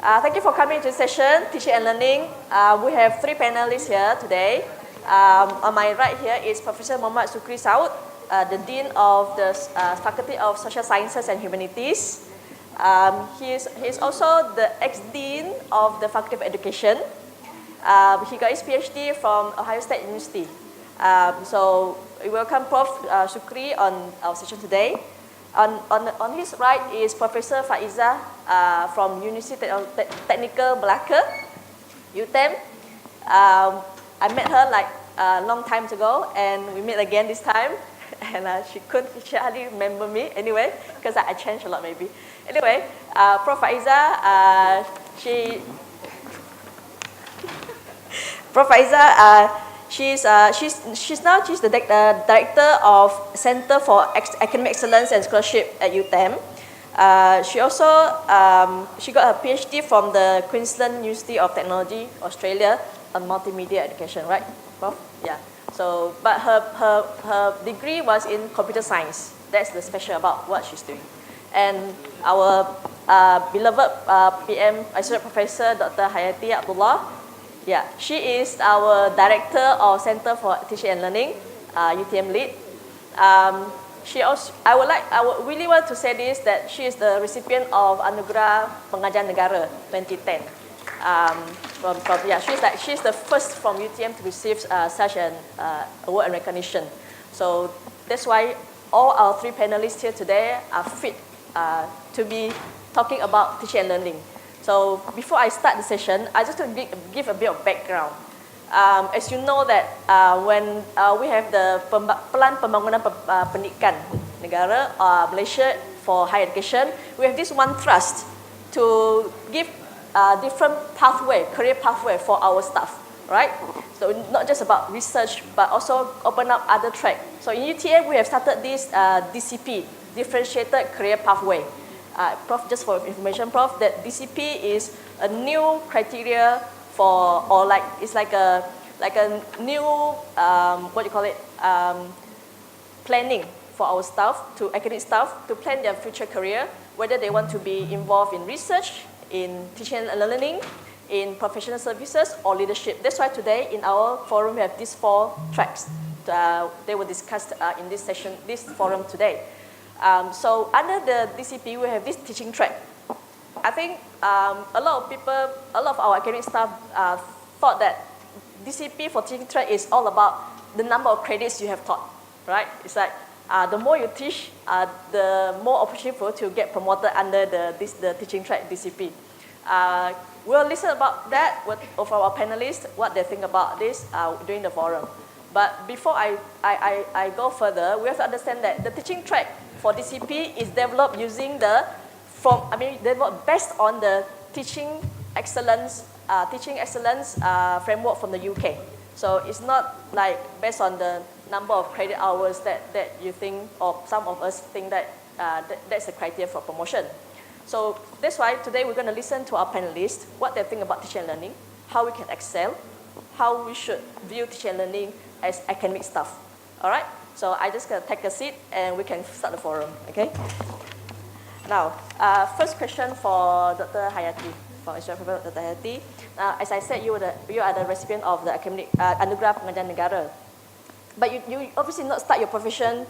Thank you for coming to the session, Teaching and Learning. We have three panelists here today. On my right here is Professor Muhammad Sukri Saud, the Dean of the Faculty of Social Sciences and Humanities. He is also the ex-Dean of the Faculty of Education. He got his PhD from Ohio State University. So we welcome Prof. Sukri on our session today. On his right is Professor Faiza from University Technical Melaka, UTM. I met her like a long time ago, and we met again this time. And she hardly remember me anyway, because I changed a lot maybe. Anyway, Prof. Faiza, Prof. Faiza, she's the director of Center for Academic Excellence and Scholarship at UTM. She also she got her PhD from the Queensland University of Technology, Australia, on multimedia education, right, Prof? Yeah. So, but her degree was in computer science. That's the special about what she's doing. And our beloved PM, Associate Professor Dr. Hayati Abdullah, yeah, she is our Director of Center for Teaching and Learning, UTM lead. I would really want to say this, that she is the recipient of Anugerah Pengajar Negara 2010. She's the first from UTM to receive such an award and recognition. So that's why all our three panelists here today are fit to be talking about teaching and learning. So before I start the session, I just want to give a bit of background. As you know that when we have the Pelan Pembangunan Pendidikan Negara, Malaysia for higher education, we have this one thrust to give different pathway, career pathway for our staff, right? So not just about research, but also open up other track. So in UTM, we have started this DCP, Differentiated Career Pathway. Prof, just for information, Prof, that DCP is a new criteria for, or like, it's like a new, what do you call it, planning for our staff, academic staff, to plan their future career, whether they want to be involved in research, in teaching and learning, in professional services, or leadership. That's why today in our forum we have these four tracks. They were discussed in this session, this forum today. So under the DCP, we have this teaching track. I think a lot of our academic staff thought that DCP for teaching track is all about the number of credits you have taught, right? It's like the more you teach, the more opportunity for you to get promoted under the teaching track DCP. We'll listen about that of our panelists, what they think about this during the forum. But before I go further, we have to understand that the teaching track for DCP is developed using developed based on the teaching excellence framework from the UK. So it's not like based on the number of credit hours that you think, or some of us think that that's the criteria for promotion. So that's why today we're going to listen to our panelists, what they think about teaching and learning, how we can excel, how we should view teaching and learning as academic stuff. All right? So I just going to take a seat and we can start the forum, okay? Now, first question for Dr. Hayati, for Dr. Hayati. As I said, you are the recipient of the academic Anugerah Pengajar Negara. But you obviously not start your profession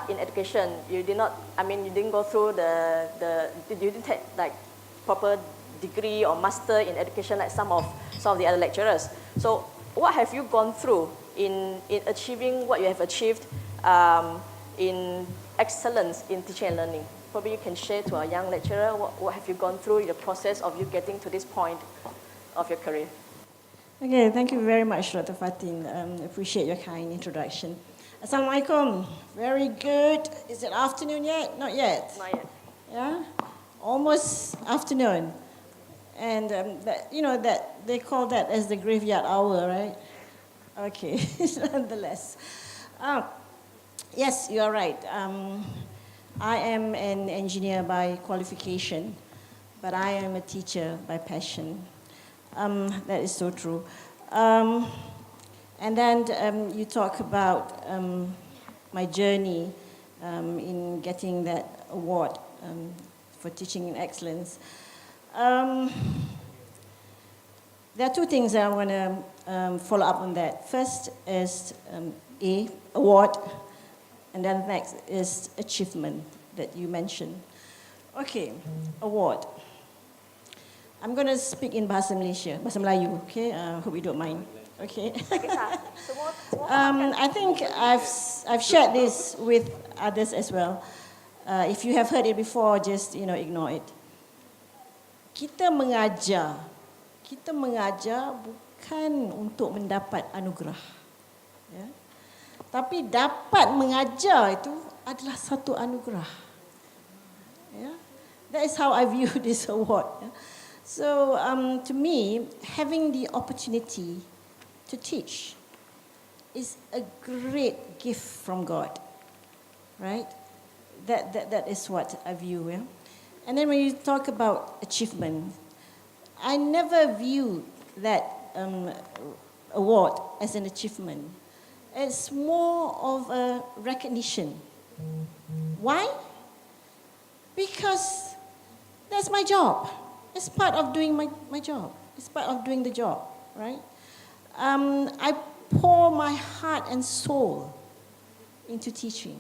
in education. You did not, you didn't go through you didn't take like proper degree or master in education like some of the other lecturers. So what have you gone through in achieving what you have achieved in excellence in teaching and learning? Probably you can share to our young lecturer what have you gone through in the process of you getting to this point of your career. Okay, thank you very much, Dr. Fatin. Appreciate your kind introduction. Assalamualaikum. Very good. Is it afternoon yet? Not yet. Not yet. Yeah, almost afternoon. And that they call that as the graveyard hour, right? Okay, nonetheless. Yes, you are right. I am an engineer by qualification, but I am a teacher by passion. That is so true. And then you talk about my journey in getting that award for teaching in excellence. Um, there are two things I want to follow up on that. First is award, and then next is achievement that you mentioned. Okay, award. I'm going to speak in Bahasa Malaysia, Bahasa Melayu, okay? Hope you don't mind. Okay. I think I've shared this with others as well. If you have heard it before, just ignore it. Kita mengajar bukan untuk mendapat anugerah, ya. Tapi dapat mengajar itu adalah satu anugerah. Ya. That is how I view this award. Ya. So to me, having the opportunity to teach is a great gift from God, right? That is what I view. Yeah? And then when you talk about achievement, I never view that award as an achievement. It's more of a recognition. Why? Because that's my job. It's part of doing my job. It's part of doing the job, right? I pour my heart and soul into teaching.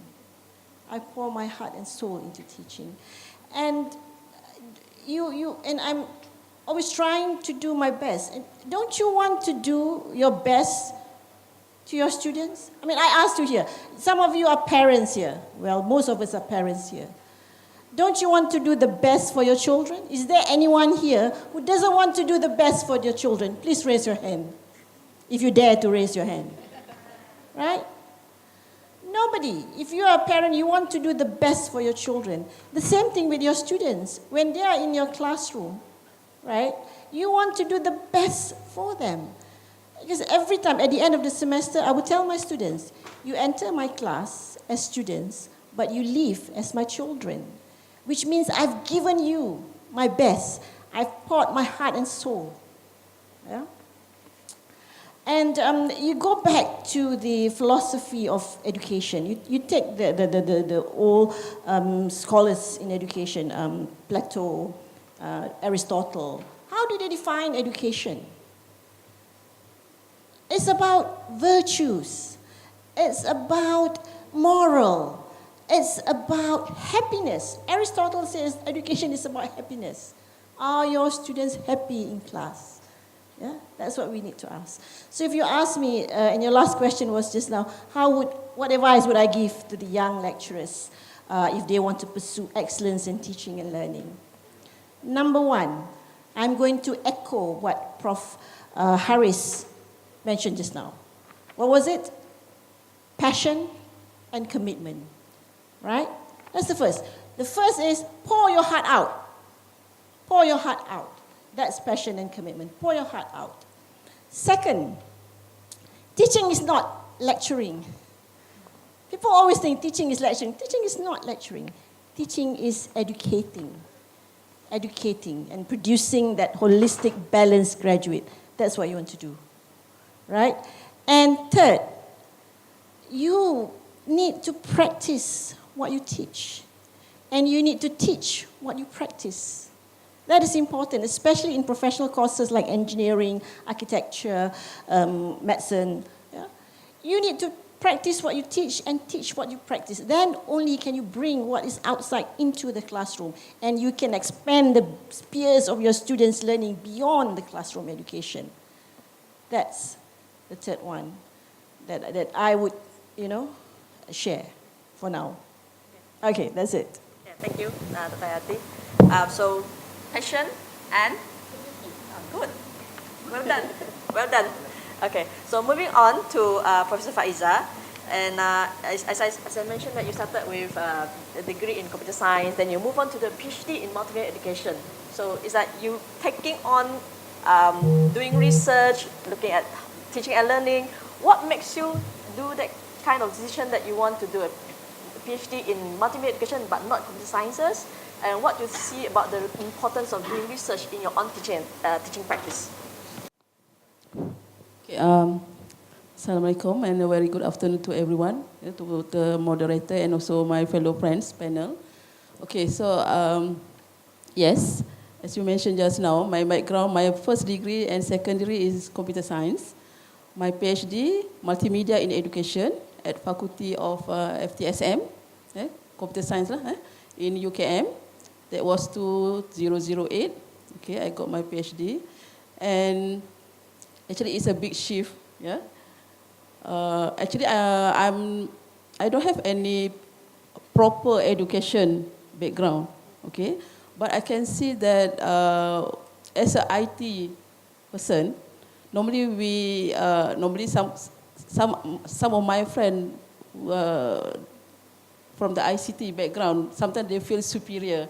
I pour my heart and soul into teaching. And and I'm always trying to do my best. And don't you want to do your best to your students? I mean, I asked you here. Some of you are parents here. Well, most of us are parents here. Don't you want to do the best for your children? Is there anyone here who doesn't want to do the best for your children? Please raise your hand, if you dare to raise your hand. Right? Nobody. If you are a parent, you want to do the best for your children. The same thing with your students. When they are in your classroom, right, you want to do the best for them. Because every time, at the end of the semester, I would tell my students, you enter my class as students, but you leave as my children. Which means I've given you my best. I've poured my heart and soul. Yeah? And you go back to the philosophy of education. You take the old scholars in education, Plato, Aristotle. How do they define education? It's about virtues. It's about moral. It's about happiness. Aristotle says education is about happiness. Are your students happy in class? Yeah, that's what we need to ask. So if you ask me, and your last question was just now, what advice would I give to the young lecturers if they want to pursue excellence in teaching and learning? Number one, I'm going to echo what Prof. Harris mentioned just now. What was it? Passion and commitment. Right? That's the first. The first is pour your heart out. Pour your heart out. That's passion and commitment. Pour your heart out. Second, teaching is not lecturing. People always think teaching is lecturing. Teaching is not lecturing. Teaching is educating. Educating and producing that holistic, balanced graduate. That's what you want to do. Right? And third, you need to practice what you teach. And you need to teach what you practice. That is important, especially in professional courses like engineering, architecture, medicine. Yeah? You need to practice what you teach and teach what you practice. Then only can you bring what is outside into the classroom. And you can expand the spheres of your students' learning beyond the classroom education. That's the third one that I would, share for now. Okay, that's it. Yeah, thank you, Dr. Hayati. So, passion and good. Well done. Well done. Okay, so moving on to Professor Faiza. And as I mentioned, that you started with a degree in computer science, then you move on to the PhD in multimedia education. So is that you taking on doing research, looking at teaching and learning? What makes you do that kind of decision that you want to do a PhD in multimedia education but not computer sciences? And what do you see about the importance of doing research in your own teaching practice? Okay, Assalamualaikum and a very good afternoon to everyone, to the moderator and also my fellow friends panel. Okay, so yes, As you mentioned just now, my background, my first degree and secondary is computer science. My PhD, multimedia in education at Faculty of FTSM, computer science lah, in UKM. That was 2008. Okay, I got my PhD. And actually it's a big shift. Yeah. Actually, I don't have any proper education background. Okay. But I can see that as an IT person, normally some of my friends from the ICT background, sometimes they feel superior,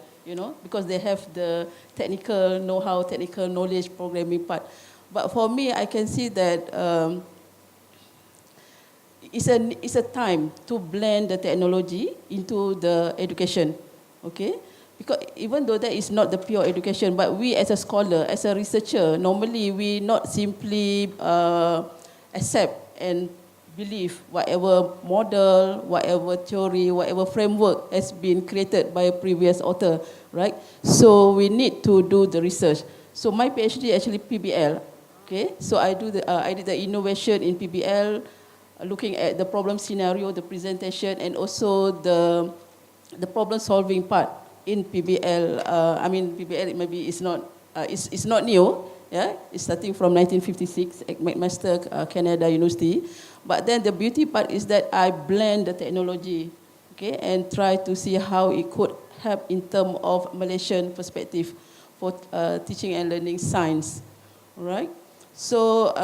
because they have the technical know-how, technical knowledge, programming part. But for me, I can see that it's a time to blend the technology into the education, okay? Because even though that is not the pure education, but we as a scholar, as a researcher, normally we not simply accept and believe whatever model, whatever theory, whatever framework has been created by a previous author, right? So we need to do the research. So my PhD actually PBL, okay? So I did the innovation in PBL, looking at the problem scenario, the presentation, and also the problem solving part in PBL. PBL maybe it's not new. Yeah, it's starting from 1956 at McMaster Canada University. But then the beauty part is that I blend the technology, okay, and try to see how it could help in terms of Malaysian perspective for teaching and learning science, all right? So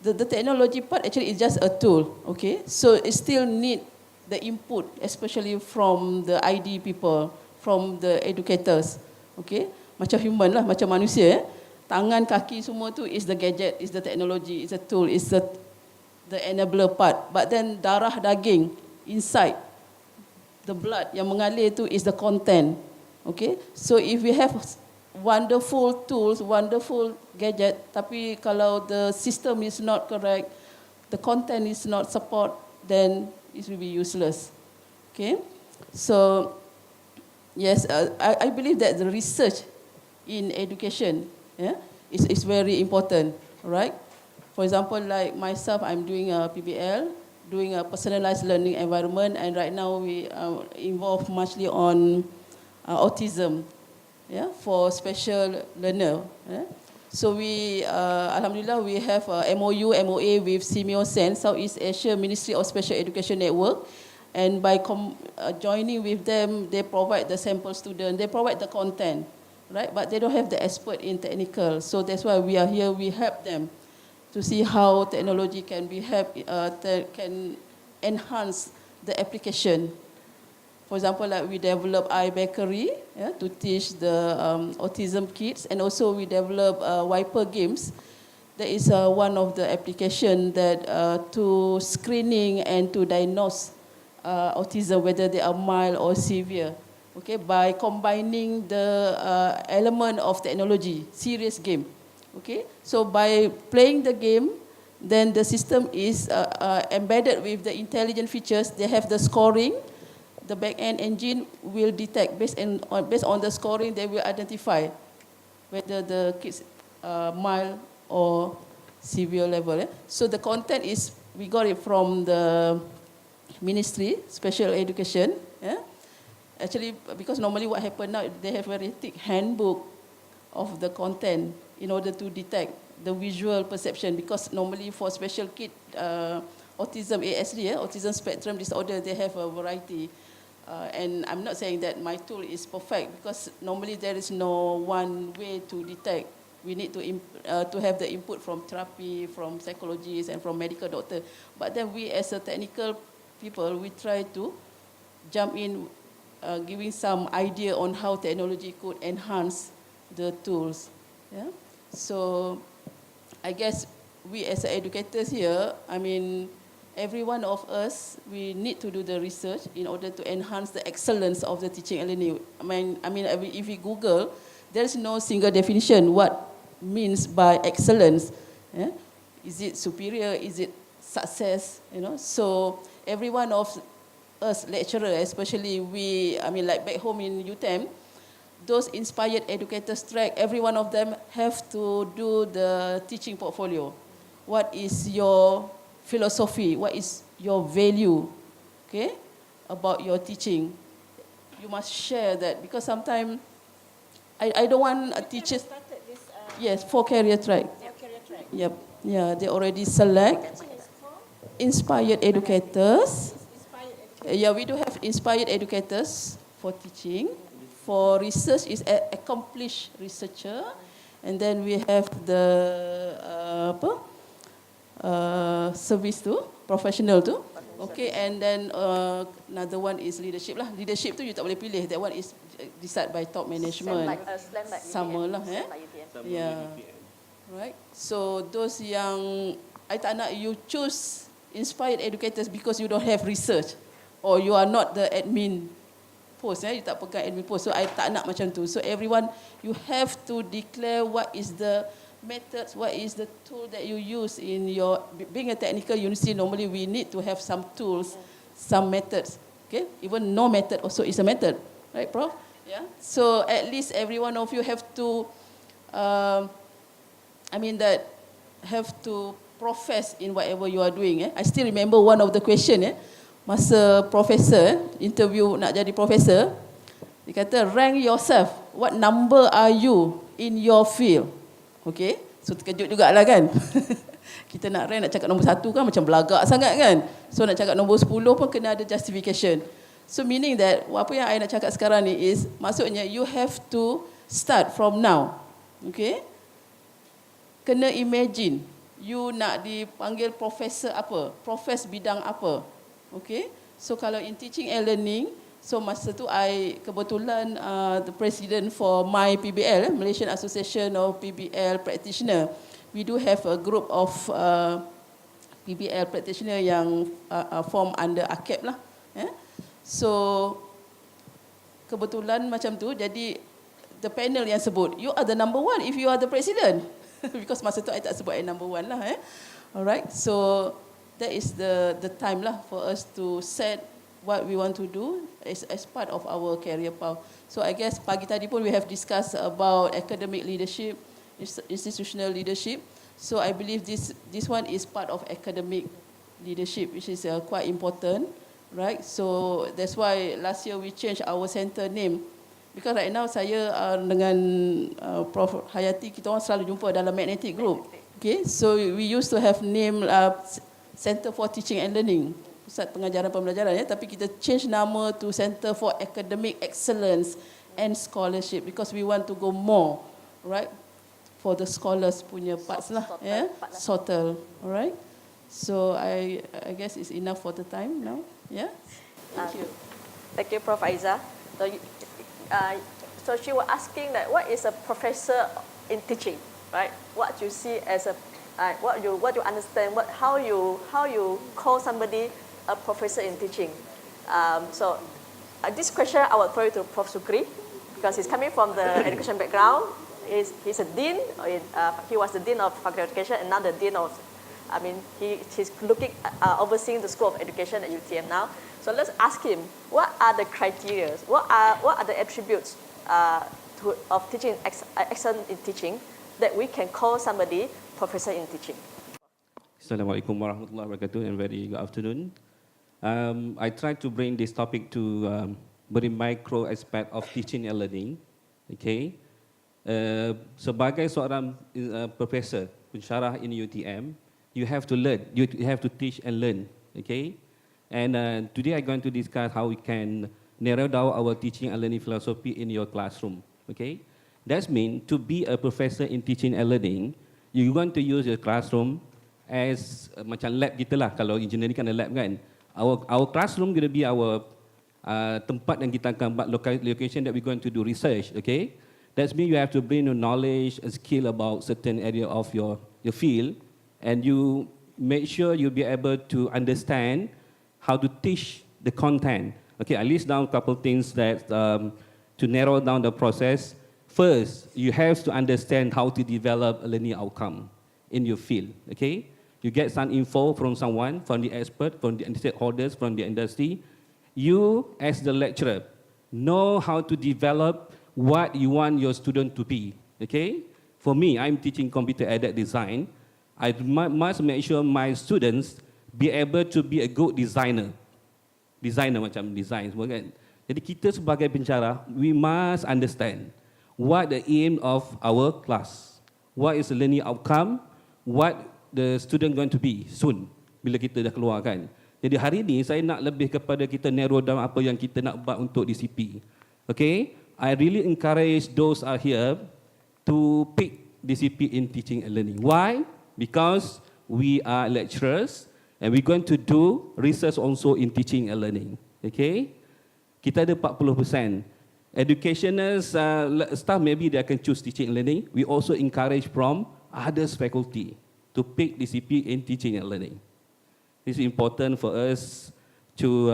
the technology part actually is just a tool, okay? So it still need the input, especially from the ID people, from the educators, okay? Macam human lah, macam manusia. Tangan, kaki semua tu is the gadget, is the technology, is a tool, is the enabler part. But then darah daging inside, the blood yang mengalir tu is the content, okay? So if we have wonderful tools, wonderful gadget, tapi kalau the system is not correct, the content is not support, then it will be useless. Okay, so yes, I believe that the research in education, is very important, right? For example, like myself, I'm doing a PBL, doing a personalized learning environment, and right now we are involved muchly on autism, for special learner. So we, Alhamdulillah, we have a MOU, MOA with SEN, Southeast Asia Ministry of Special Education Network. And by joining with them, they provide the sample student, they provide the content, right? But they don't have the expert in technical. So that's why we are here, we help them to see how technology can be can enhance the application. For example, like we develop iBakery to teach the autism kids, and also we develop wiper games. That is one of the application that to screening and to diagnose autism, whether they are mild or severe. Okay, by combining the element of technology, serious game. Okay, so by playing the game, then the system is embedded with the intelligent features. They have the scoring. The back-end engine will detect based on the scoring. They will identify whether the kids are mild or severe level. So the content is, we got it from the Ministry Special Education. Actually, because normally what happen now, they have a very thick handbook of the content in order to detect the visual perception. Because normally for special kid, autism, ASD, autism spectrum disorder, they have a variety. And I'm not saying that my tool is perfect, because normally there is no one way to detect. We need to have the input from therapy, from psychologists, and from medical doctor. But then we as a technical people, we try to jump in, giving some idea on how technology could enhance the tools. So I guess we as educators here, every one of us, we need to do the research in order to enhance the excellence of the teaching and learning. If we Google, there's no single definition what means by excellence. Is it superior? Is it success? So every one of us lecturer, especially we, like back home in UTM, those inspired educators track, every one of them have to do the teaching portfolio. What is your philosophy? What is your value? Okay, about your teaching. You must share that, because sometimes I don't want a teacher. Started this Yes, for career track. career track. Yep. Yeah, they already select inspired educators. Inspired education. Yeah, we do have inspired educators for teaching. For research is accomplished researcher, and then we have the service tu, professional tu. Okay, and then another one is leadership lah. Leadership tu you tak boleh pilih. That one is decided by top management. Slam like Sama lah, Slam like UTM. Yeah. Right. So those yang I tak nak you choose inspired educators because you don't have research or you are not the admin post, you tak pegang admin post. So I tak nak macam tu. So everyone, you have to declare what is the methods, what is the tool that you use in your, being a technical university, normally we need to have some tools, some methods. Okay, even no method also is a method, right, Prof? Yeah. So at least every one of you have to, that have to profess in whatever you are doing. I still remember one of the question. Masa professor interview nak jadi professor, dia kata rank yourself. What number are you in your field? Okay, so terkejut jugalah kan. Kita nak rank, nak cakap nombor 1 kan macam belagak sangat kan. So nak cakap nombor 10 pun kena ada justification. So meaning that apa yang I nak cakap sekarang ni is, maksudnya you have to start from now. Okay, kena imagine you nak dipanggil profesor apa, profes bidang apa. Okay, so kalau in teaching and learning, so masa tu I kebetulan the president for my PBL, Malaysian Association of PBL Practitioner. We do have a group of PBL practitioner yang form under AKEP lah. So kebetulan macam tu, jadi the panel yang sebut, you are the number 1 if you are the president. Because masa tu I tak sebut I number 1 lah. Alright, so that is the time lah for us to set what we want to do as part of our career path. So I guess pagi tadi pun we have discussed about academic leadership, institutional leadership. So I believe this one is part of academic leadership, which is quite important, right? So that's why last year we changed our center name. Because right now saya dengan Prof Hayati, kita orang selalu jumpa dalam magnetic group. Okay, so we used to have name Center for Teaching and Learning, Pusat Pengajaran Pembelajaran, tapi kita change nama to Center for Academic Excellence and Scholarship because we want to go more, right, for the scholars punya parts lah, Sotel, alright. So I guess it's enough for the time now, yeah. Thank you. Thank you, Prof Aiza. So she was asking that what is a professor in teaching, right? What you see as a what you understand, how you call somebody a professor in teaching. So this question I will throw it to Prof Sukri because he's coming from the education background. He's a dean. He was the dean of faculty of education and now the dean of. He's looking overseeing the School of Education at UTM now. So let's ask him what are the criteria, what are the attributes of teaching excellent in teaching that we can call somebody professor in teaching. Assalamualaikum warahmatullahi wabarakatuh and very good afternoon. I try to bring this topic to very micro aspect of teaching and learning. Okay, sebagai seorang professor pensyarah in UTM, you have to learn, you have to teach and learn. Okay, and today I'm going to discuss how we can narrow down our teaching and learning philosophy in your classroom. Okay, that means to be a professor in teaching and learning, you going to use your classroom as macam lab kita lah. Kalau engineering kan ada lab kan. Our classroom going to be our tempat yang kita akan buat location that we're going to do research. Okay, that means you have to bring your knowledge and skill about certain area of your field, and you make sure you'll be able to understand how to teach the content. Okay, I list down a couple things that to narrow down the process. First, you have to understand how to develop a learning outcome in your field, okay? You get some info from someone, from the expert, from the stakeholders, from the industry. You, as the lecturer, know how to develop what you want your student to be, okay? For me, I'm teaching computer-aided design. I must make sure my students be able to be a good designer. Designer macam design semua kan. Jadi kita sebagai pencara, we must understand what the aim of our class, what is the learning outcome, what the student going to be soon bila kita dah keluar kan. Jadi hari ini saya nak lebih kepada kita narrow down apa yang kita nak buat untuk DCP. Okay, I really encourage those are here to pick DCP in teaching and learning. Why? Because we are lecturers and we're going to do research also in teaching and learning. Okay, kita ada 40%. Educational staff maybe they can choose teaching and learning. We also encourage from others faculty to pick DCP in teaching and learning. This is important for us to,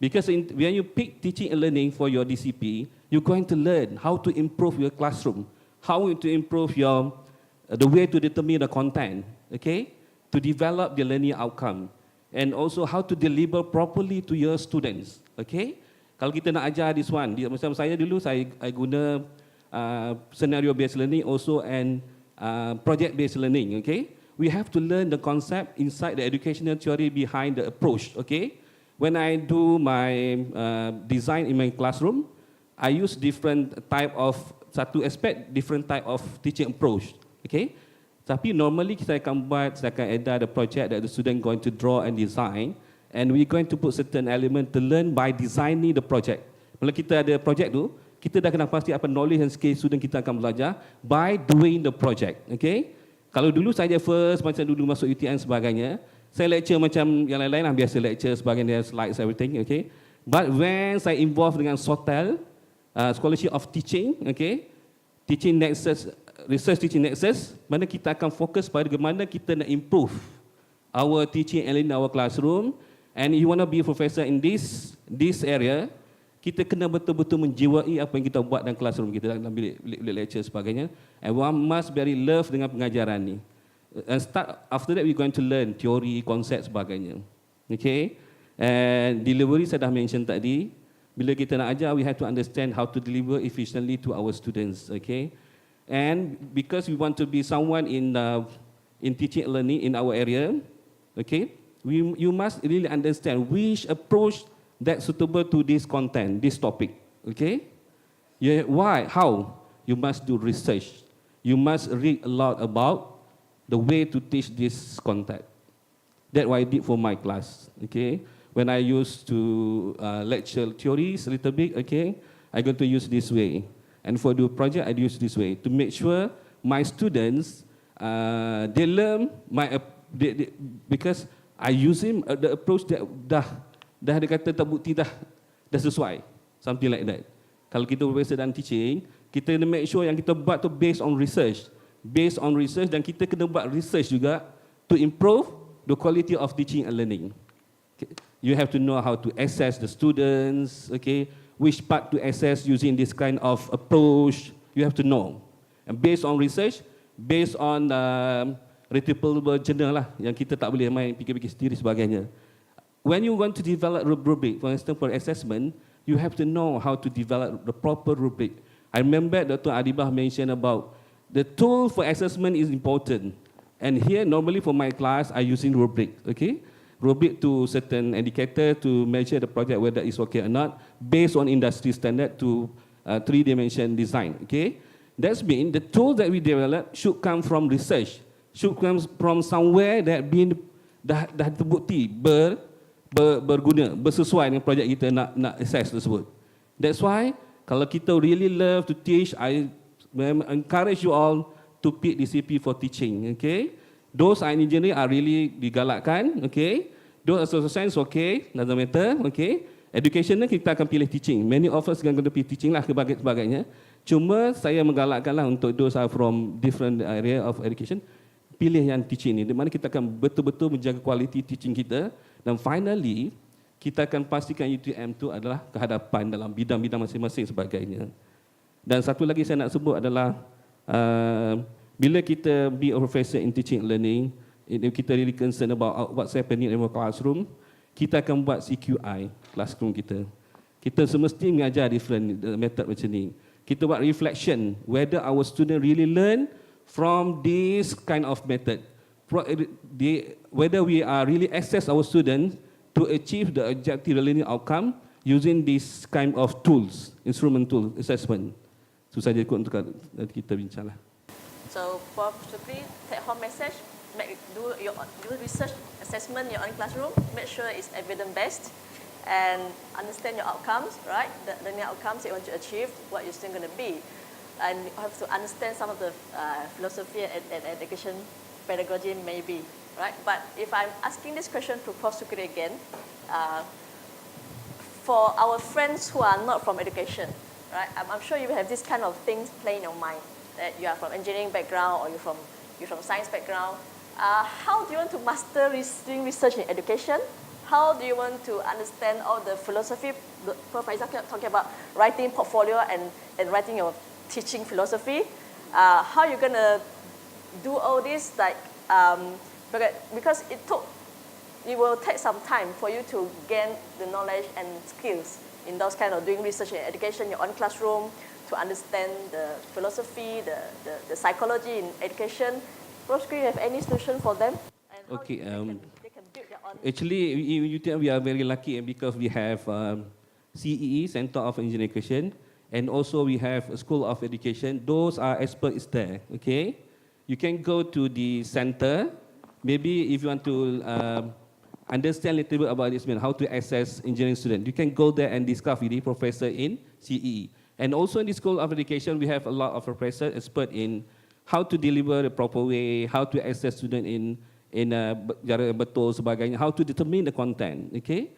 because when you pick teaching and learning for your DCP, you're going to learn how to improve your classroom, how to improve your, the way to determine the content, okay, to develop the learning outcome, and also how to deliver properly to your students, okay. Kalau kita nak ajar this one, macam saya dulu, saya guna scenario-based learning also and project-based learning, okay. We have to learn the concept inside the educational theory behind the approach, okay? When I do my design in my classroom, I use different type of, satu aspect, different type of teaching approach, okay? Tapi normally saya akan buat, saya akan edit the project that the student going to draw and design, and we're going to put certain element to learn by designing the project. Bila kita ada project tu, kita dah kena pasti apa knowledge and skill student kita akan belajar by doing the project, okay? Kalau dulu saja first, macam dulu masuk UTM sebagainya, saya lecture macam yang lain-lain lah, biasa lecture sebagainya, slides, everything, okay. But when saya involved dengan SOTEL, Scholarship of Teaching, okay, Teaching Nexus, Research Teaching Nexus, mana kita akan fokus pada bagaimana kita nak improve our teaching and learning in our classroom, and you want to be a professor in this area, kita kena betul-betul menjiwai apa yang kita buat dalam classroom kita, dalam bilik lecture sebagainya. And one must very love dengan pengajaran ni. And after that we going to learn teori, konsep sebagainya. Okay? And delivery saya dah mention tadi. Bila kita nak ajar, we have to understand how to deliver efficiently to our students. Okay? And because we want to be someone in teaching and learning in our area, okay? You must really understand which approach that's suitable to this content, this topic, okay? Yeah, why? How? You must do research. You must read a lot about the way to teach this content. That's what I did for my class, okay? When I used to lecture theories a little bit, okay, I'm going to use this way. And for the project, I use this way to make sure my students, they learn because I use the approach that dah dia kata terbukti dah sesuai, something like that. Kalau kita professor dan teaching, kita kena make sure yang kita buat tu based on research, dan kita kena buat research juga to improve the quality of teaching and learning. Okay. You have to know how to assess the students, okay, which part to assess using this kind of approach, you have to know. And based on research, based on reputable journal lah, yang kita tak boleh main fikir-fikir sendiri sebagainya. When you want to develop a rubric, for instance, for assessment, you have to know how to develop the proper rubric. I remember Dr. Adibah mentioned about the tool for assessment is important. And here, normally for my class, I using rubric, okay? Rubric to certain indicator to measure the project whether it's okay or not, based on industry standard to 3-dimension design, okay? That's mean the tool that we develop should come from research, should come from somewhere that dah terbukti berguna, bersesuai dengan projek kita nak assess tersebut. That's why kalau kita really love to teach, I encourage you all to pick DCP for teaching. Okay, those are engineering are really digalakkan. Okay, those are social science. Okay, doesn't matter. Okay, education kita akan pilih teaching. Many of us akan pilih teaching lah sebagainya. Cuma saya menggalakkanlah untuk those are from different area of education, pilih yang teaching ni, di mana kita akan betul-betul menjaga kualiti teaching kita. Dan finally, kita akan pastikan UTM itu adalah kehadapan dalam bidang-bidang masing-masing sebagainya. Dan satu lagi saya nak sebut adalah, bila kita be a professor in teaching and learning, kita really concerned about what's happening in our classroom, kita akan buat CQI, classroom kita. Kita semestinya mengajar different method macam ni. Kita buat reflection whether our student really learn from this kind of method. Whether we are really assess our students to achieve the objective learning outcome using this kind of tools, instrument tool assessment. Itu saja untuk kita bincanglah. So for strictly take home message, do research assessment in your own classroom. Make sure it's evidence based and understand your outcomes, right? The learning outcomes you want to achieve, what you're still going to be, and you have to understand some of the philosophy and education pedagogy maybe, right? But if I'm asking this question to Prof. Sukri again, for our friends who are not from education, right? I'm sure you have this kind of things playing in your mind, that you are from engineering background or you're from science background. How do you want to master doing research in education? How do you want to understand all the philosophy? Prof. Isaac talking about writing portfolio and writing your teaching philosophy. How are you going to do all this? Because it will take some time for you to gain the knowledge and skills in those kind of doing research in education, your own classroom, to understand the philosophy, the psychology in education. Prof, do you have any solution for them? And Okay. they can build their own. Actually, in UTM we are very lucky because we have CEE, Center of Engineering Education, and also we have a School of Education. Those are experts there. Okay, you can go to the center. Maybe if you want to understand a little bit about this, how to assess engineering students, you can go there and discuss with the professor in CEE. And also in the School of Education, we have a lot of professors expert in how to deliver the proper way, how to assess student in cara yang betul sebagainya, how to determine the content. Okay,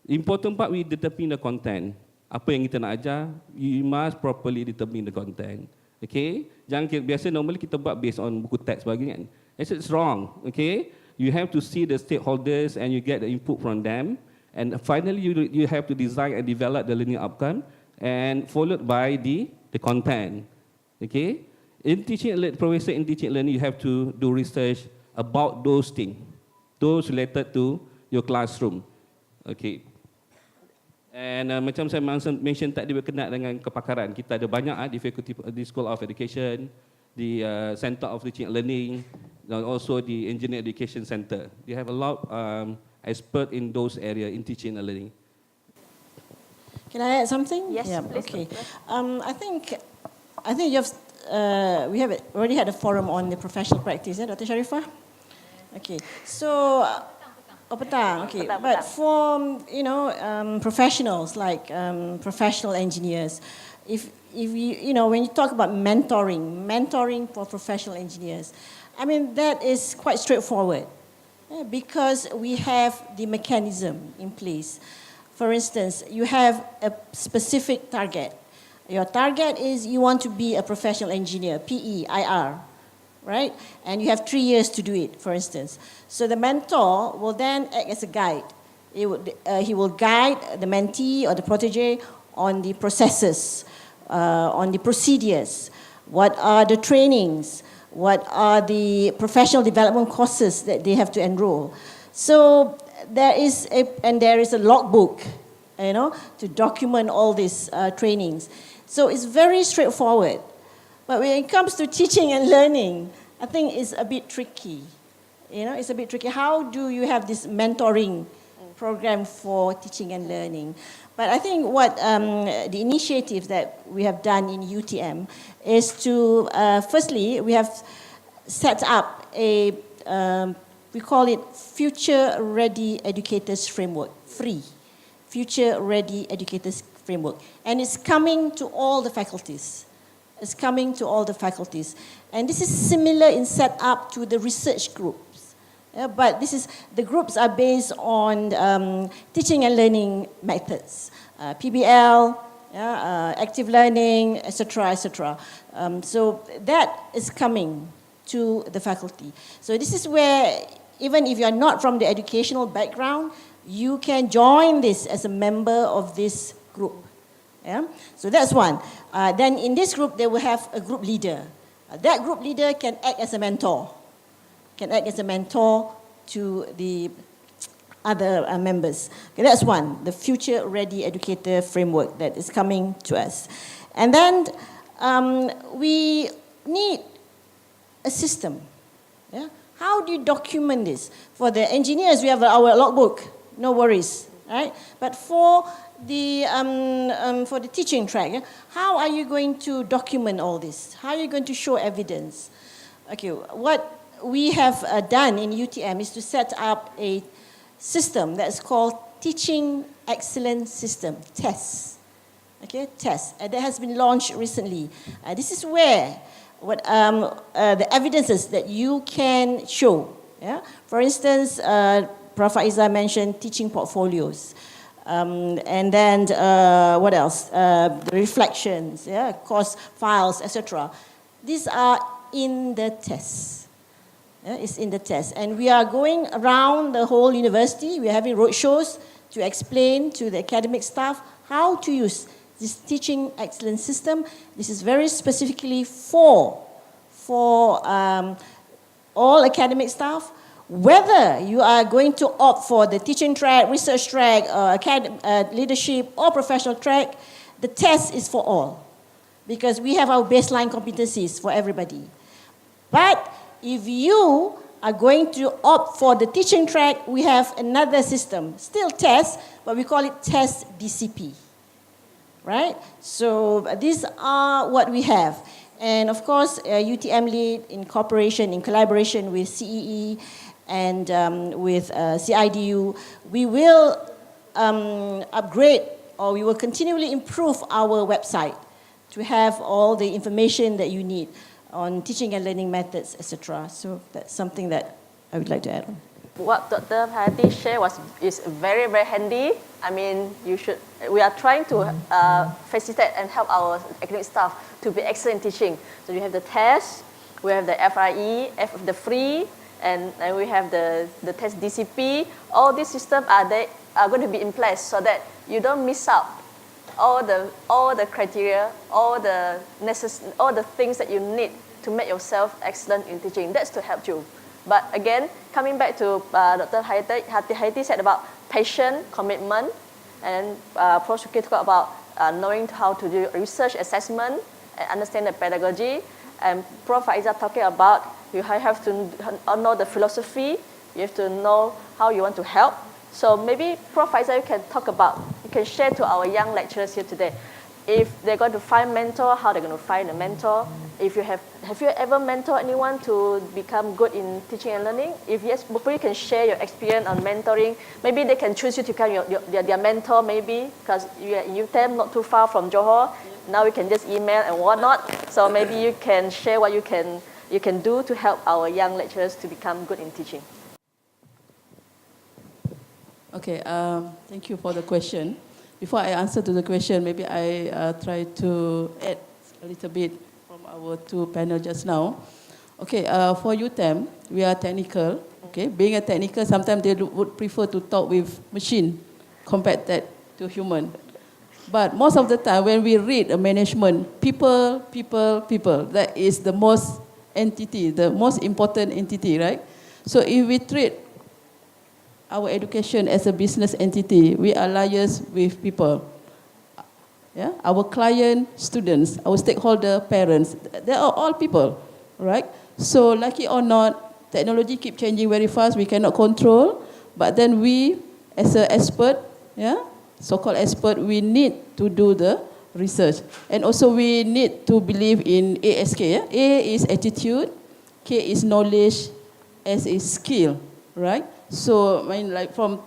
important part we determine the content. Apa yang kita nak ajar, you must properly determine the content. Okay, jangan biasa normally kita buat based on buku teks sebagainya. It's wrong. Okay, you have to see the stakeholders and you get the input from them, and finally you have to design and develop the learning outcome, and followed by the content. Okay, in teaching learning, you have to do research about those things, those related to your classroom. Okay. And macam saya mention tadi berkenaan dengan kepakaran, kita ada banyak di faculty, di School of Education, di Center of Teaching and Learning, and also the Engineering Education Center. They have a lot expert in those areas in teaching and learning. Can I add something? Yes, please. Okay. I think you've we have already had a forum on the professional practice, Dr. Sharifah? Okay. So, petang. Okay. But for professionals like professional engineers, if when you talk about mentoring for professional engineers, I mean that is quite straightforward, because we have the mechanism in place. For instance, you have a specific target. Your target is you want to be a professional engineer, PE, IR, right? And you have 3 years to do it, for instance. So the mentor will then act as a guide. He will guide the mentee or the protege on the processes, on the procedures, what are the trainings, what are the professional development courses that they have to enroll. So there is a logbook, to document all these trainings. So it's very straightforward. But when it comes to teaching and learning, I think it's a bit tricky. It's a bit tricky. How do you have this mentoring program for teaching and learning? But I think what the initiative that we have done in UTM is to, firstly, we have set up a, we call it Future Ready Educators Framework, free. Future Ready Educators Framework. And it's coming to all the faculties. It's coming to all the faculties. And this is similar in setup to the research groups. But the groups are based on teaching and learning methods, PBL, active learning, etc., etc. So that is coming to the faculty. So this is where, even if you are not from the educational background, you can join this as a member of this group. Yeah? So that's one. Then in this group, they will have a group leader. That group leader can act as a mentor. To the other members. Okay, that's one, the Future Ready Educator framework that is coming to us. And then we need a system. Yeah? How do you document this? For the engineers, we have our logbook, no worries, right? But for the teaching track, yeah, how are you going to document all this? How are you going to show evidence? Okay, what we have done in UTM is to set up a system that's called Teaching Excellence System, TESS. Okay, TESS. That has been launched recently. This is where the evidences that you can show. Yeah? For instance, Prof. Aiza mentioned teaching portfolios. And then what else? The reflections, yeah, course files, etc. These are in the TESS. Yeah, it's in the TESS. And we are going around the whole university. We are having roadshows to explain to the academic staff how to use this teaching excellence system. This is very specifically for all academic staff. Whether you are going to opt for the teaching track, research track, leadership, or professional track, the test is for all. Because we have our baseline competencies for everybody. But if you are going to opt for the teaching track, we have another system, still test, but we call it test DCP. Right? So these are what we have. And of course, UTM Lead in collaboration with CEE and with CIDU, we will upgrade or we will continually improve our website to have all the information that you need on teaching and learning methods, etc. So that's something that I would like to add on. What Dr. Hayati shared is very, very handy. I mean, we are trying to facilitate and help our academic staff to be excellent in teaching. So you have the test, we have the FRE, the free, and we have the test DCP. All these systems are going to be in place so that you don't miss out all the criteria, all the things that you need to make yourself excellent in teaching. That's to help you. But again, coming back to Dr. Hayati said about patience, commitment, and Prof. Shuki talked about knowing how to do research assessment and understand the pedagogy. And Prof. Aiza talking about you have to know the philosophy, you have to know how you want to help. So maybe Prof. Aiza, you can share to our young lecturers here today. If they're going to find mentor, how they're going to find a mentor. If you have you ever mentored anyone to become good in teaching and learning? If yes, hopefully you can share your experience on mentoring. Maybe they can choose you to become their mentor, maybe, because you are in UTM, not too far from Johor. Now we can just email and whatnot. So maybe you can share what you can do to help our young lecturers to become good in teaching. Okay, thank you for the question. Before I answer to the question, maybe I try to add a little bit from our two panels just now. Okay, for UTM, we are technical. Okay, being a technical, sometimes they would prefer to talk with machine compared that to human. But most of the time, when we read a management, people, that is the most entity, the most important entity, right? So if we treat our education as a business entity, we are liars with people. Yeah? Our client, students, our stakeholder, parents, they are all people, right? So lucky or not, technology keep changing very fast, we cannot control, but then we, as an expert, yeah, so-called expert, we need to do the research. And also we need to believe in ASK. Yeah? A is attitude, K is knowledge, S is skill, right? So, I mean, like from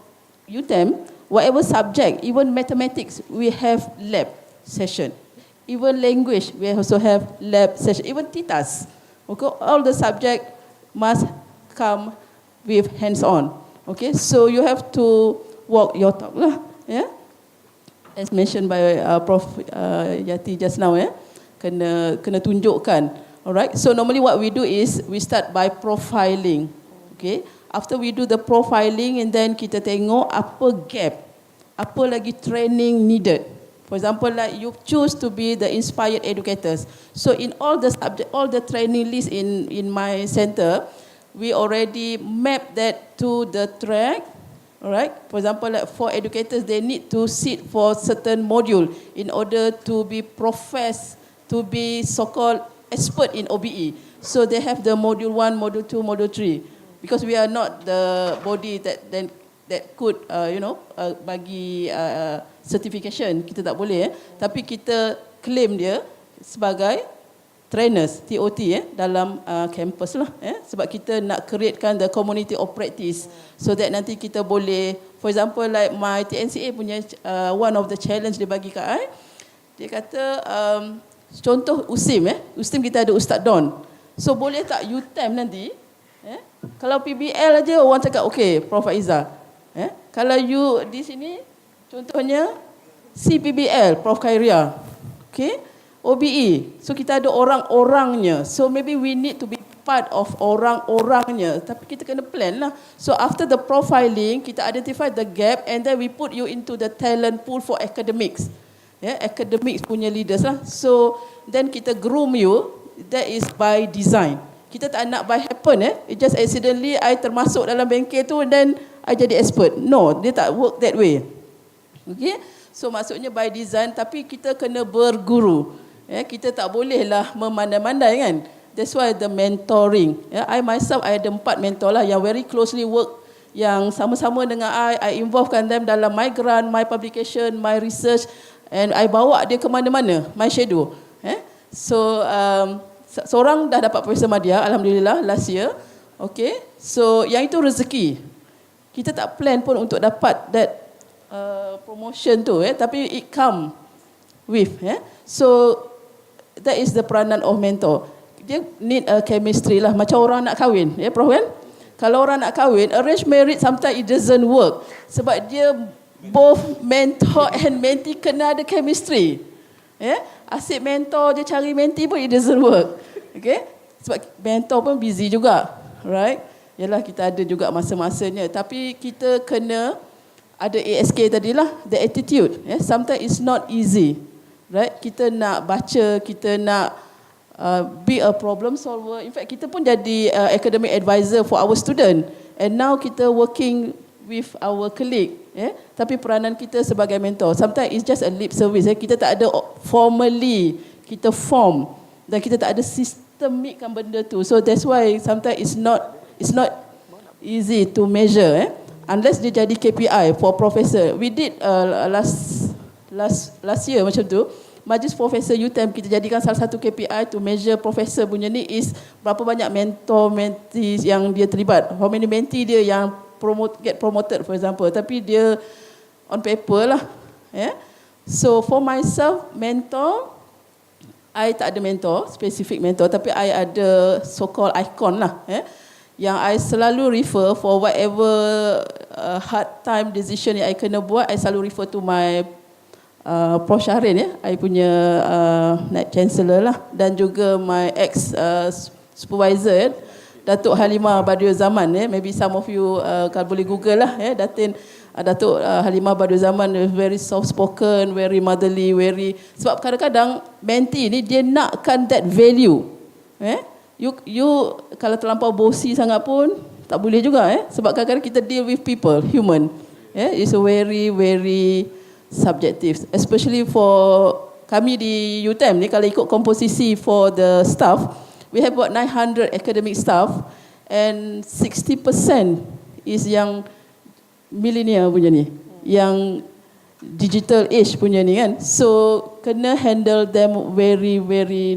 UTM, whatever subject, even mathematics, we have lab session. Even language, we also have lab session. Even TITAS, okay, all the subject must come with hands-on. Okay, so you have to walk your talk, yeah. As mentioned by Prof. Yati just now, yeah, kena tunjukkan. All right. So normally what we do is we start by profiling. Okay. After we do the profiling, and then kita tengok apa gap, apa lagi training needed. For example, like you choose to be the inspired educators. So in all the subject, all the training list in my center, we already map that to the track, Alright, for example, like for educators, they need to sit for certain module in order to be professed, to be so-called expert in OBE. So they have the module 1, module 2, module 3. Because we are not the body that could, bagi certification, kita tak boleh. Tapi kita claim dia sebagai trainers, TOT dalam campus lah. Sebab kita nak createkan the community of practice. So that nanti kita boleh, for example like my TNCA punya one of the challenge dia bagi kat I, dia kata contoh USIM USIM kita ada Ustaz Don. So boleh tak UTM nanti kalau PBL aja orang cakap okay Prof Aiza. Kalau you di sini contohnya CPBL Prof Khairia. Okay? OBE. So kita ada orang-orangnya. So maybe we need to be part of orang-orangnya. Tapi kita kena plan lah. So after the profiling, kita identify the gap and then we put you into the talent pool for academics. Academics punya leaders lah. So then kita groom you. That is by design. Kita tak nak by happen. It just accidentally I termasuk dalam bengkel tu and then I jadi expert. No, dia tak work that way. Okay? So maksudnya by design tapi kita kena berguru. Kita tak bolehlah memandai-mandai kan. That's why the mentoring. I myself, I ada 4 mentor lah yang very closely work, yang sama-sama dengan I involvekan them dalam my grant, my publication, my research, and I bawa dia ke mana-mana, my shadow. So, seorang dah dapat Profesor Madya, Alhamdulillah, last year. Okay, so yang itu rezeki. Kita tak plan pun untuk dapat that promotion tu, tapi it come with. So, that is the peranan of mentor. Dia need a chemistry lah. Macam orang nak kahwin. Prof kan? Kalau orang nak kahwin, arrange marriage sometimes it doesn't work. Sebab dia both mentor and mentee kena ada chemistry. Asyik mentor je cari mentee pun it doesn't work. Okay? Sebab mentor pun busy juga. Right? Yalah kita ada juga masa-masanya. Tapi kita kena ada ASK tadilah. The attitude. Sometimes it's not easy. Right? Kita nak baca, kita nak be a problem solver. In fact, kita pun jadi academic advisor for our student. And now kita working with our colleague. Tapi peranan kita sebagai mentor, sometimes it's just a lip service. Kita tak ada formally, kita form. Dan kita tak ada systemickan benda tu. So that's why sometimes it's not easy to measure. Unless dia jadi KPI for professor. We did last year macam tu, Majlis Profesor UTM kita jadikan salah satu KPI to measure professor punya ni is berapa banyak mentor, mentees yang dia terlibat. How many mentee dia yang get promoted for example. Tapi dia on paper lah. So for myself, mentor, I tak ada mentor, specific mentor. Tapi I ada so-called icon lah. Yang I selalu refer for whatever hard time decision yang I kena buat, I selalu refer to my Prof Syahrin, I punya Naib Chancellor lah, dan juga my ex supervisor, Datuk Halimah Badiul Zaman. Maybe some of you kalau boleh Google lah. Datuk Halimah Badiul Zaman very soft spoken, very motherly, very, sebab kadang-kadang mentee ni dia nakkan that value. You kalau terlampau bossy sangat pun tak boleh juga. Sebab kadang-kadang kita deal with people, human. It's a very subjective, especially for kami di UTM ni. Kalau ikut komposisi for the staff, we have about 900 academic staff and 60% is yang millennial punya ni, yang digital age punya ni kan. So kena handle them very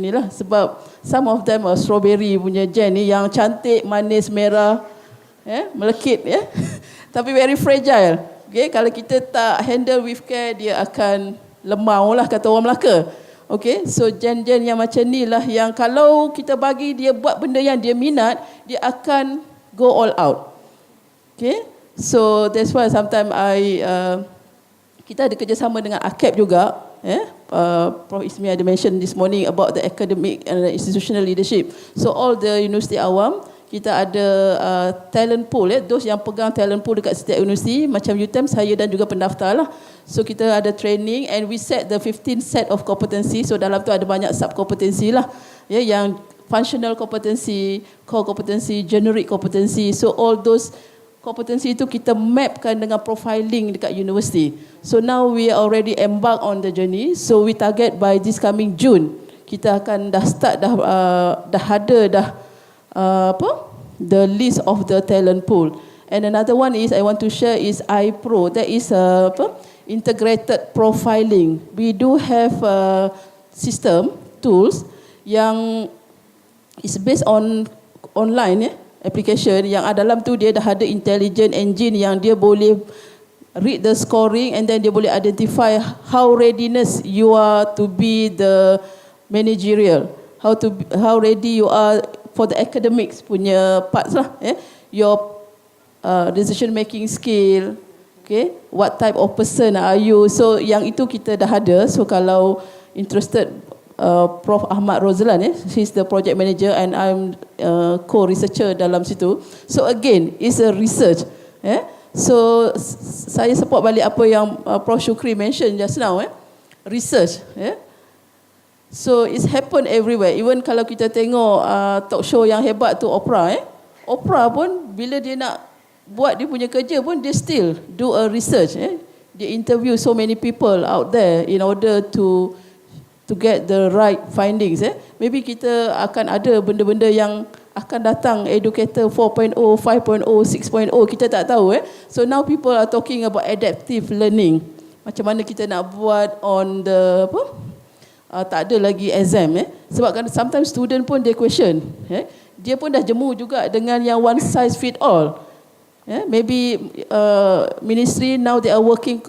ni lah, sebab some of them are strawberry punya gen ni, yang cantik, manis, merah, melekit, tapi very fragile. Okay, kalau kita tak handle with care, dia akan lemau lah kata orang Melaka. Okay, so gen-gen yang macam ni lah yang kalau kita bagi dia buat benda yang dia minat, dia akan go all out. Okay, so that's why sometimes kita ada kerjasama dengan AKAP juga. Prof Ismi ada mention this morning about the academic and institutional leadership. So all the universiti awam, kita ada talent pool, those yang pegang talent pool dekat setiap universiti, macam UTM, saya dan juga pendaftar lah. So kita ada training and we set the 15 set of competency. So dalam tu ada banyak sub kompetensi lah, yang functional competency, core competency, generic competency. So all those kompetensi itu kita mapkan dengan profiling dekat universiti. So now we already embark on the journey. So we target by this coming June, kita akan dah start dah ada the list of the talent pool. And another one is I want to share is iPro. That is integrated profiling. We do have system tools yang is based on online application yang dalam tu dia dah ada intelligent engine yang dia boleh read the scoring and then dia boleh identify how readiness you are to be the managerial, how ready you are for the academics punya parts lah, your decision making skill, okay, what type of person are you. So yang itu kita dah ada. So kalau interested, Prof Ahmad Rozlan, she's the project manager and I'm co-researcher dalam situ. So again, it's a research. So saya support balik apa yang Prof Shukri mention just now. Research. So it's happen everywhere. Even kalau kita tengok talk show yang hebat tu Oprah. Oprah pun bila dia nak buat dia punya kerja pun dia still do a research. Dia interview so many people out there in order to get the right findings. Maybe kita akan ada benda-benda yang akan datang, educator 4.0, 5.0, 6.0, kita tak tahu. So now people are talking about adaptive learning. Macam mana kita nak buat on the tak ada lagi exam. Sebab kan sometimes student pun dia question. Dia pun dah jemu juga dengan yang one size fit all. Maybe ministry now they are working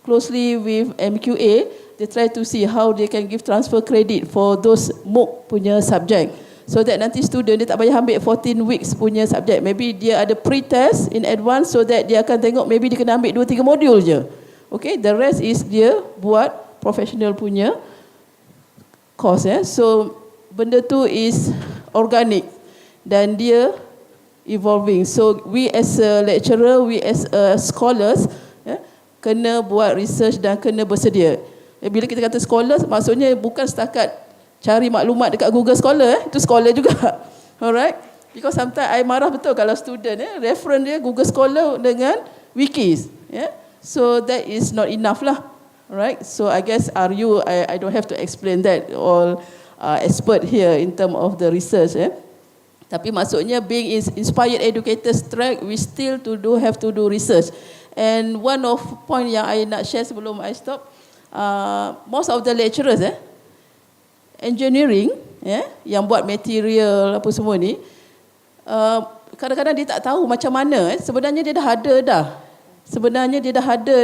closely with MQA. They try to see how they can give transfer credit for those MOOC punya subject. So that nanti student dia tak payah ambil 14 weeks punya subject. Maybe dia ada pre-test in advance so that dia akan tengok maybe dia kena ambil 2-3 modul je. Okay, the rest is dia buat professional punya course. So benda tu is organic dan dia evolving. So we as a lecturer, we as a scholars kena buat research dan kena bersedia. Bila kita kata scholar, maksudnya bukan setakat cari maklumat dekat Google Scholar, itu scholar juga. Alright? Because sometimes I marah betul kalau student reference dia Google Scholar dengan wikis. So that is not enough lah. Alright? So I guess I don't have to explain that, all expert here in term of the research. Tapi maksudnya being inspired educators track, we still have to do research. And one of point yang I nak share sebelum I stop, most of the lecturers engineering yang buat material apa semua ni, kadang-kadang dia tak tahu macam mana. Sebenarnya dia dah ada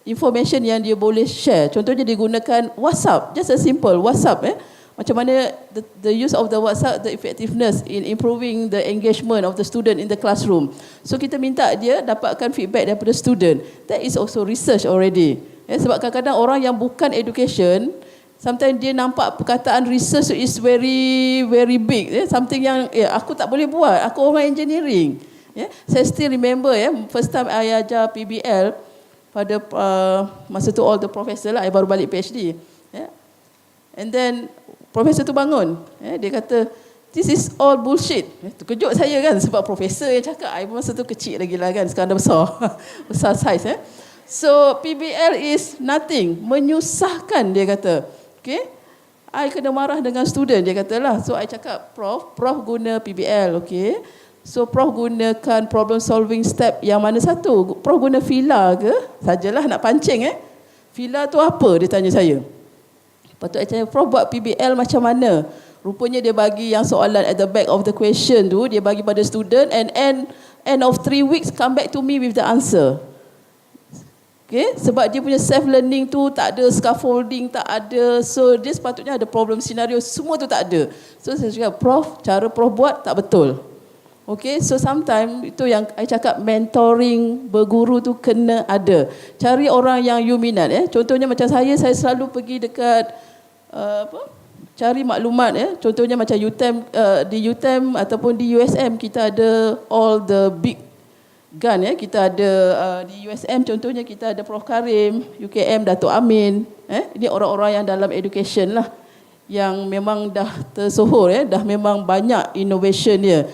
information yang dia boleh share. Contohnya dia gunakan WhatsApp, just a simple WhatsApp. Macam mana the use of the WhatsApp, the effectiveness in improving the engagement of the student in the classroom. So kita minta dia dapatkan feedback daripada student. That is also research already. Sebab kadang-kadang orang yang bukan education, sometimes dia nampak perkataan research is very very big. Something yang aku tak boleh buat. Aku orang engineering. Saya still remember first time I ajar PBL pada masa tu all the professor lah. I baru balik PhD. And then profesor tu bangun, dia kata, this is all bullshit. Terkejut saya kan, sebab profesor yang cakap, I masa tu kecil lagi lah kan, sekarang dah besar, besar size. So PBL is nothing, menyusahkan dia kata. Okay, I kena marah dengan student, dia kata lah. So I cakap, Prof guna PBL, okay. So Prof gunakan problem solving step yang mana satu? Prof guna FILA ke? Sajalah nak pancing FILA tu apa? Dia tanya saya. Patut saya tanya, Prof buat PBL macam mana? Rupanya dia bagi yang soalan at the back of the question tu, dia bagi pada student and end of 3 weeks come back to me with the answer. Okay? Sebab dia punya self learning tu tak ada, scaffolding tak ada. So dia sepatutnya ada problem scenario, semua tu tak ada. So saya cakap, Prof, cara Prof buat tak betul. Okay, so sometimes itu yang saya cakap, mentoring, berguru tu kena ada. Cari orang yang you minat. Contohnya macam saya selalu pergi dekat cari maklumat. Contohnya macam UTM, di UTM ataupun di USM kita ada all the big gun. Kita ada di USM contohnya kita ada Prof Karim, UKM Datuk Amin. Ini orang-orang yang dalam education lah, yang memang dah tersohor, dah memang banyak innovation dia.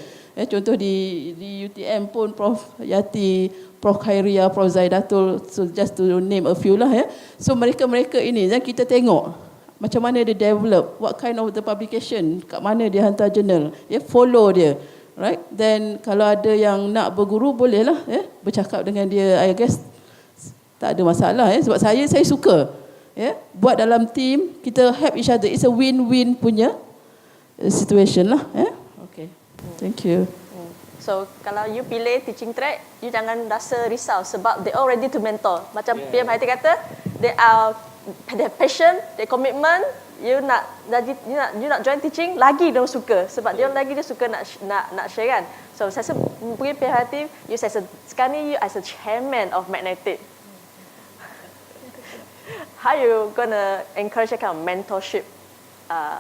Contoh di UTM pun Prof Yati, Prof Khairia, Prof Zaidatul, so just to name a few lah ya. So mereka ini yang kita tengok macam mana dia develop, what kind of the publication, kat mana dia hantar journal, follow dia. Right? Then kalau ada yang nak berguru bolehlah bercakap dengan dia. I guess tak ada masalah sebab saya suka buat dalam team, kita help each other. It's a win-win punya situation lah. Okay. Thank you. So kalau you pilih teaching track, you jangan rasa risau sebab they all ready to mentor. Macam PM Haiti kata, they have passion, their commitment. You nak join teaching, lagi dia suka sebab dia suka nak share kan. So saya rasa mungkin PM Haiti, sekarang ni you as a chairman of Magnetic. How you gonna encourage a kind of mentorship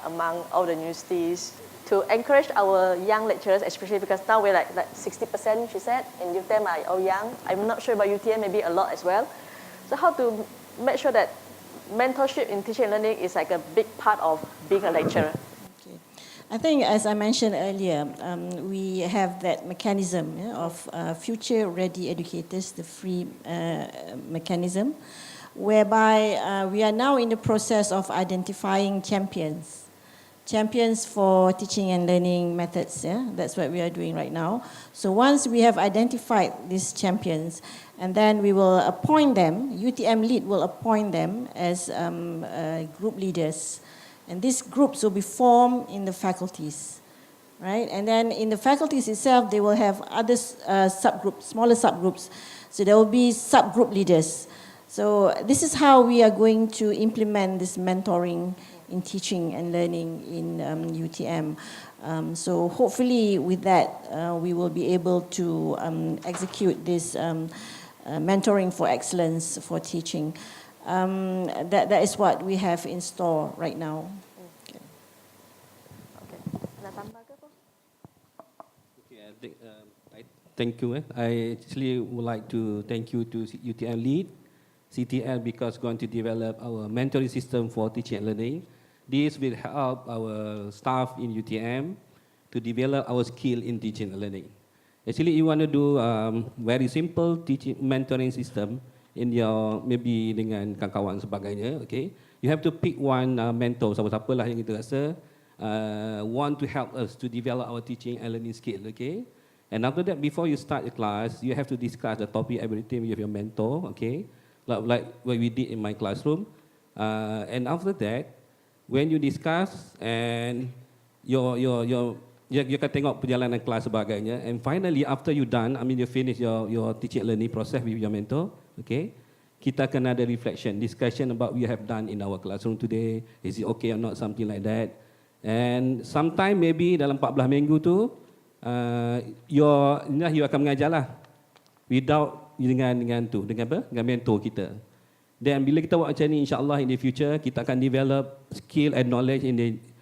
among all the universities to encourage our young lecturers, especially because now we're like 60%, she said, in UTM are all young. I'm not sure about UTM, maybe a lot as well. So how to make sure that mentorship in teaching and learning is like a big part of being a lecturer? Okay. I think, as I mentioned earlier, we have that mechanism of future-ready educators, the free mechanism, whereby we are now in the process of identifying champions for teaching and learning methods. That's what we are doing right now. So once we have identified these champions, and then we will appoint them, UTM lead will appoint them as group leaders. And these groups will be formed in the faculties, right? And then in the faculties itself, they will have other subgroups, smaller subgroups. So there will be subgroup leaders. So this is how we are going to implement this mentoring in teaching and learning in UTM. So hopefully with that, we will be able to execute this mentoring for excellence for teaching. That is what we have in store right now. Okay. Nak tambah ke apa? Okay, thank you. I actually would like to thank you to UTM lead, CTL, because going to develop our mentoring system for teaching and learning. This will help our staff in UTM to develop our skill in teaching and learning. Actually, you want to do very simple teaching mentoring system in your maybe dengan kawan-kawan sebagainya. Okay, you have to pick one mentor, siapa-siapa lah yang kita rasa want to help us to develop our teaching and learning skill. Okay, and after that, before you start the class, you have to discuss the topic everything with your mentor. Okay, like what we did in my classroom, and after that, when you discuss and you akan tengok perjalanan kelas sebagainya, and finally after you done, you finish your teaching and learning process with your mentor, okay, kita akan ada reflection, discussion about what you have done in our classroom today, is it okay or not, something like that. And sometime maybe dalam 14 minggu tu, you akan mengajarlah without dengan mentor kita. Dan bila kita buat macam ni, insyaAllah in the future, kita akan develop skill and knowledge in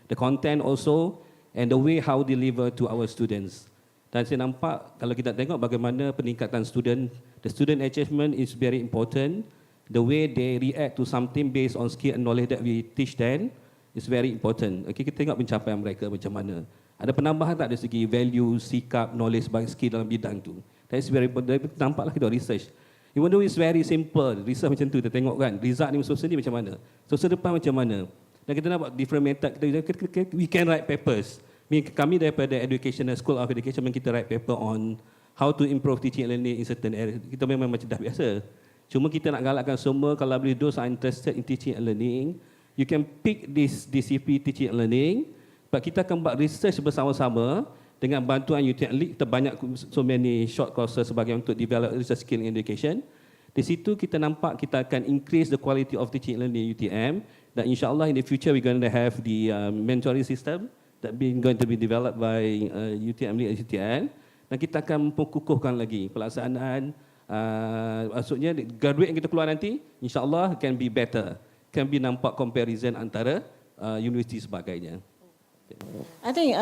the content also, and the way how deliver to our students. Dan saya nampak kalau kita tengok bagaimana peningkatan student, the student achievement is very important. The way they react to something based on skill and knowledge that we teach them is very important. Okay, kita tengok pencapaian mereka macam mana. Ada penambahan tak dari segi value, sikap, knowledge, sebagai skill dalam bidang tu. That is very important. Nampaklah kita research. Even though it's very simple, research macam tu, kita tengok kan, result ni semester ni macam mana, semester depan macam mana. Dan kita nak buat different method, we can write papers. Kami daripada Educational School of Education, kita write paper on how to improve teaching and learning in certain areas. Kita memang macam dah biasa. Cuma kita nak galakkan semua, kalau those are interested in teaching and learning, you can pick this DCP teaching and learning, but kita akan buat research bersama-sama dengan bantuan UTM League. Kita banyak so many short courses sebagai untuk develop research skill in education. Di situ kita nampak kita akan increase the quality of teaching and learning UTM, dan insyaAllah in the future we're going to have the mentoring system that going to be developed by UTM and UTL, dan kita akan kukuhkan lagi pelaksanaan. Maksudnya graduate yang kita keluar nanti, insyaAllah can be better, can be nampak comparison antara universiti sebagainya. I think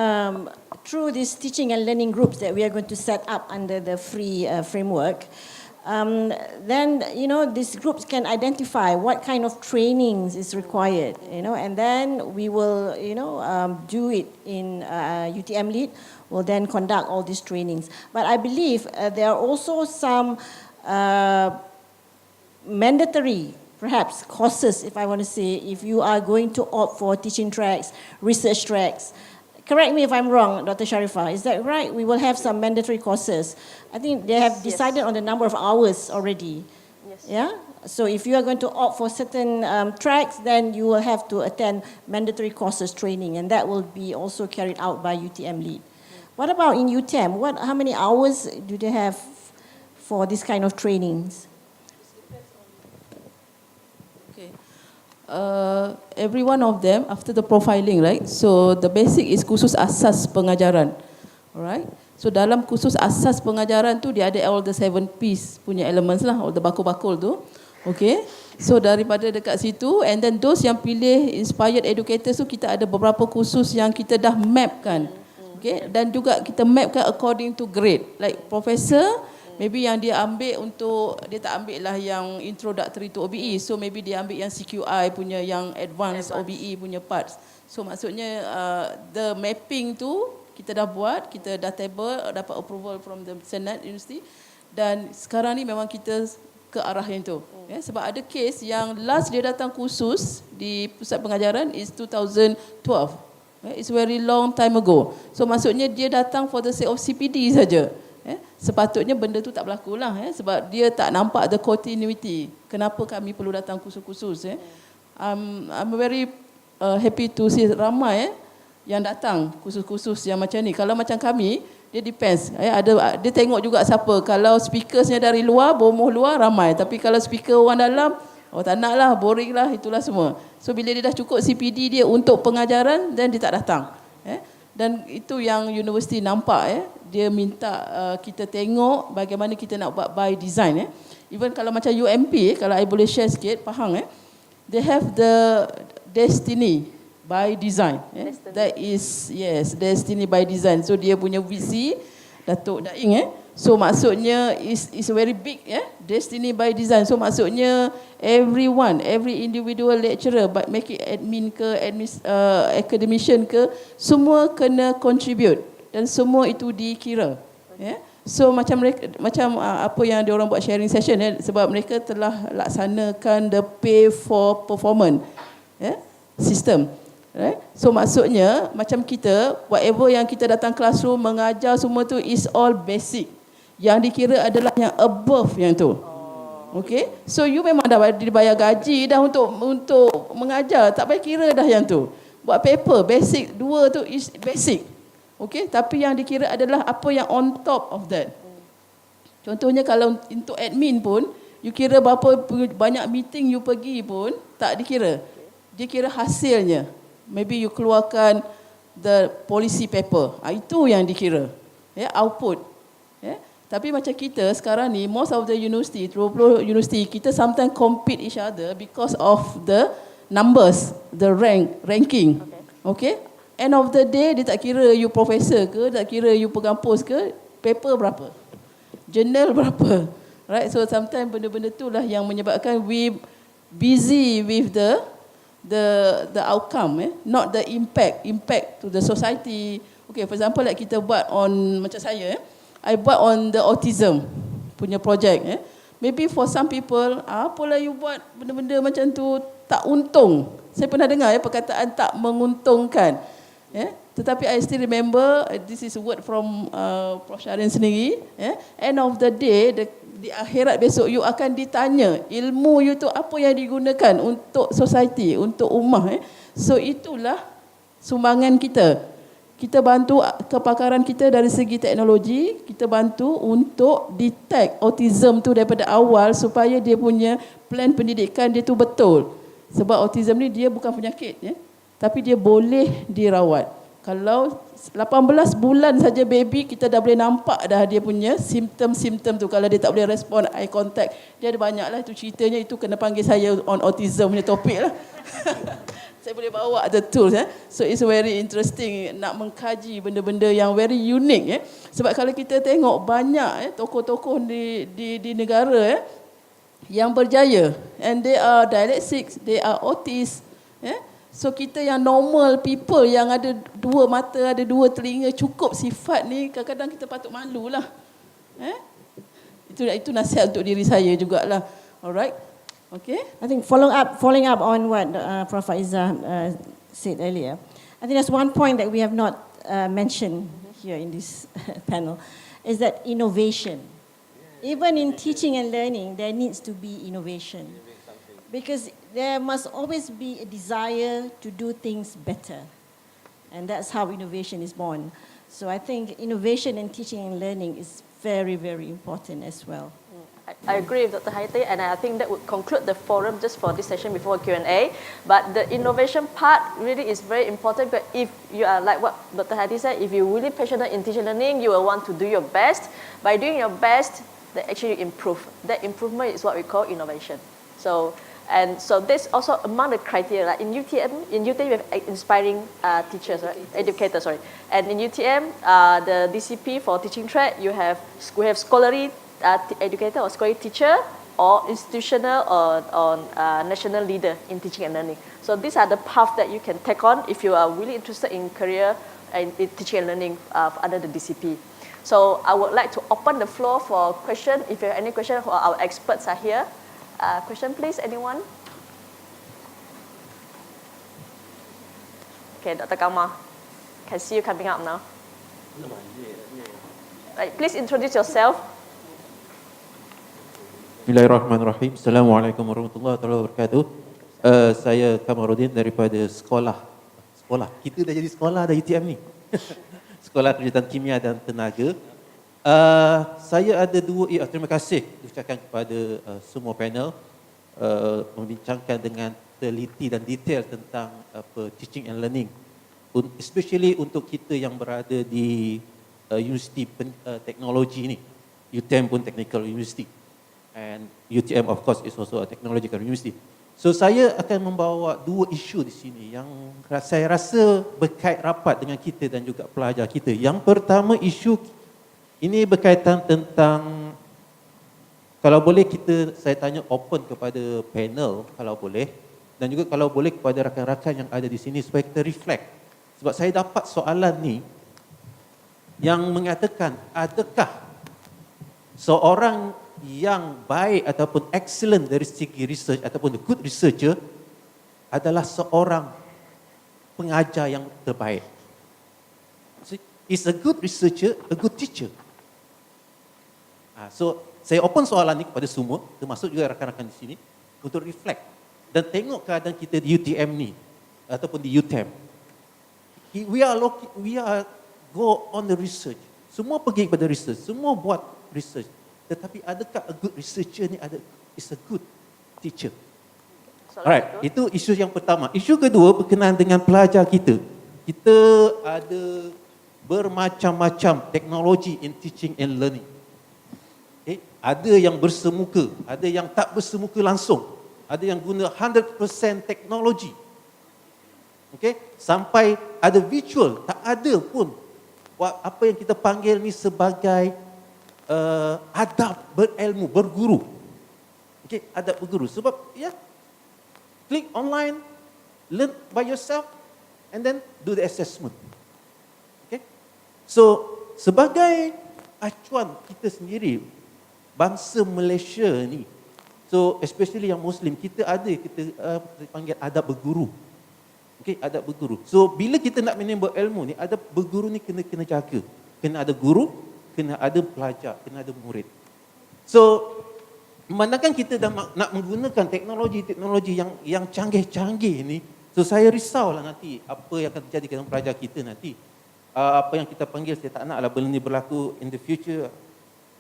through these teaching and learning groups that we are going to set up under the free framework, then these groups can identify what kind of trainings is required, and then we will do it in UTM Lead. Will then conduct all these trainings. But I believe there are also some mandatory, perhaps, courses, if I want to say, if you are going to opt for teaching tracks, research tracks. Correct me if I'm wrong, Dr. Sharifah, is that right? We will have some mandatory courses. I think they have decided on the number of hours already. Yes. Yeah? So if you are going to opt for certain tracks, then you will have to attend mandatory courses training, and that will be also carried out by UTM Lead. What about in UTM? How many hours do they have for this kind of trainings? Okay. Every one of them after the profiling, right? So the basic is khusus asas pengajaran, alright? So dalam khusus asas pengajaran tu dia ada all the 7 P's punya elements lah, all the bakul-bakul tu, okay? So daripada dekat situ, and then those yang pilih inspired educators tu kita ada beberapa khusus yang kita dah mapkan, okay? Dan juga kita mapkan according to grade, like professor. Maybe yang dia ambil untuk, dia tak ambil lah yang introductory to OBE. So maybe dia ambil yang CQI punya, yang advanced OBE punya parts. So maksudnya the mapping tu kita dah buat, kita dah table, dapat approval from the Senate University. Dan sekarang ni memang kita ke arah yang tu. Sebab ada case yang last dia datang khusus di pusat pengajaran is 2012. It's very long time ago. So maksudnya dia datang for the sake of CPD saja. Sepatutnya benda tu tak berlaku lah, sebab dia tak nampak the continuity. Kenapa kami perlu datang khusus-khusus? I'm very happy to see ramai yang datang khusus-khusus yang macam ni. Kalau macam kami, dia depends. Dia tengok juga siapa. Kalau speakersnya dari luar, bomoh luar ramai. Tapi kalau speaker orang dalam, tak nak lah, boring lah, itulah semua. So bila dia dah cukup CPD dia untuk pengajaran, then dia tak datang. Dan itu yang universiti nampak, dia minta kita tengok bagaimana kita nak buat by design. Even kalau macam UMP, kalau I boleh share sikit, Pahang, they have the destiny by design. That is, yes, destiny by design. So dia punya visi, Datuk Daing, so maksudnya is very big, destiny by design. So maksudnya everyone, every individual lecturer, but make it admin ke, academician ke, semua kena contribute dan semua itu dikira. So macam apa yang diorang buat sharing session, sebab mereka telah laksanakan the pay for performance system. Right? So maksudnya macam kita, whatever yang kita datang classroom mengajar semua tu is all basic. Yang dikira adalah yang above yang tu. Okay? So you memang dah dibayar gaji dah untuk mengajar, tak payah kira dah yang tu. Buat paper basic 2 tu is basic. Okay? Tapi yang dikira adalah apa yang on top of that. Contohnya kalau untuk admin pun, you kira berapa banyak meeting you pergi pun tak dikira. Dia kira hasilnya. Maybe you keluarkan the policy paper. Itu yang dikira. Output. Tapi macam kita sekarang ni, most of the university, 20 university, kita sometimes compete each other because of the numbers, the ranking. Okay? End of the day, dia tak kira you professor ke, tak kira you pegang post ke, paper berapa, journal berapa. Right? So sometimes benda-benda tu lah yang menyebabkan we busy with the outcome, not the impact to the society. Okay, for example, like kita buat on, macam saya, I buat on the autism punya project. Maybe for some people, apalah you buat benda-benda macam tu, tak untung. Saya pernah dengar perkataan tak menguntungkan. Tetapi I still remember, this is a word from Prof. Sharin sendiri. End of the day, di akhirat besok you akan ditanya ilmu you tu apa yang digunakan untuk society, untuk ummah. So itulah sumbangan kita. Kita bantu kepakaran kita dari segi teknologi, kita bantu untuk detect autism tu daripada awal supaya dia punya plan pendidikan dia tu betul. Sebab autism ni dia bukan penyakit, tapi dia boleh dirawat. Kalau 18 bulan saja baby, kita dah boleh nampak dah dia punya simptom-simptom tu. Kalau dia tak boleh respon eye contact, dia ada banyak lah itu ceritanya, itu kena panggil saya on autism punya topik lah. saya boleh bawa the tools. So it's very interesting nak mengkaji benda-benda yang very unique. Sebab kalau kita tengok banyak tokoh-tokoh di negara yang berjaya, and they are dyslexic, they are autist. So kita yang normal people yang ada dua mata, ada dua telinga, cukup sifat ni, kadang-kadang kita patut malulah. Itu nasihat untuk diri saya jugalah. Alright. Okay. I think following up on what Prof. Izzah said earlier, I think there's one point that we have not mentioned here in this panel, is that innovation. Even in teaching and learning, there needs to be innovation. Because there must always be a desire to do things better. And that's how innovation is born. So I think innovation in teaching and learning is very, very important as well. I agree with Dr. Haiti, and I think that would conclude the forum just for this session before Q&A. But the innovation part really is very important, because if you are like what Dr. Haiti said, if you're really passionate in teaching and learning, you will want to do your best. By doing your best, they actually improve. That improvement is what we call innovation. So this also among the criteria. Like in UTM we have inspiring teachers, right? Educators, sorry. And in UTM, the DCP for teaching track, we have scholarly educator or scholarly teacher, or institutional or national leader in teaching and learning. So these are the paths that you can take on if you are really interested in career in teaching and learning under the DCP. So I would like to open the floor for question. If you have any question, our experts are here. Question please, anyone? Okay, Dr. Kamal, can see you coming up now. Right, please introduce yourself. Bismillahirrahmanirrahim. Assalamualaikum warahmatullahi wabarakatuh. Saya Kamarudin daripada sekolah. Kita dah jadi sekolah dah UTM ni. Sekolah Kejuruteraan Kimia dan Tenaga. Saya ada terima kasih ucapkan kepada semua panel membincangkan dengan teliti dan detail tentang teaching and learning. Especially untuk kita yang berada di universiti teknologi ni. UTM pun Technical University. And UTM of course is also a technological university. So saya akan membawa dua isu di sini yang saya rasa berkait rapat dengan kita dan juga pelajar kita. Yang pertama, isu ini berkaitan tentang, kalau boleh saya tanya open kepada panel kalau boleh, dan juga kalau boleh kepada rakan-rakan yang ada di sini supaya kita reflect. Sebab saya dapat soalan ni yang mengatakan, adakah seorang yang baik ataupun excellent dari segi research ataupun the good researcher adalah seorang pengajar yang terbaik. Is a good researcher a good teacher? So saya open soalan ini kepada semua, termasuk juga rakan-rakan di sini, untuk reflect dan tengok keadaan kita di UTM ni ataupun di UTM. We are go on the research. Semua pergi kepada research, semua buat research. Tetapi adakah a good researcher ni is a good teacher? Alright, itu isu yang pertama. Isu kedua berkenaan dengan pelajar kita. Kita ada bermacam-macam teknologi in teaching and learning. Okay? Ada yang bersemuka, ada yang tak bersemuka langsung. Ada yang guna 100% teknologi. Okay? Sampai ada virtual, tak ada pun apa yang kita panggil ni sebagai adab berilmu, berguru. Okay, adab berguru. Sebab click online, learn by yourself, and then do the assessment. Okay, so sebagai acuan kita sendiri, bangsa Malaysia ni, so especially yang Muslim, kita panggil adab berguru. Okay, adab berguru. So bila kita nak menimba ilmu ni, adab berguru ni kena jaga. Kena ada guru, kena ada pelajar, kena ada murid. So, memandangkan kita dah nak menggunakan teknologi yang canggih-canggih ni, so saya risaulah nanti apa yang akan terjadi dengan pelajar kita nanti. Apa yang kita panggil, saya tak naklah benda ni berlaku in the future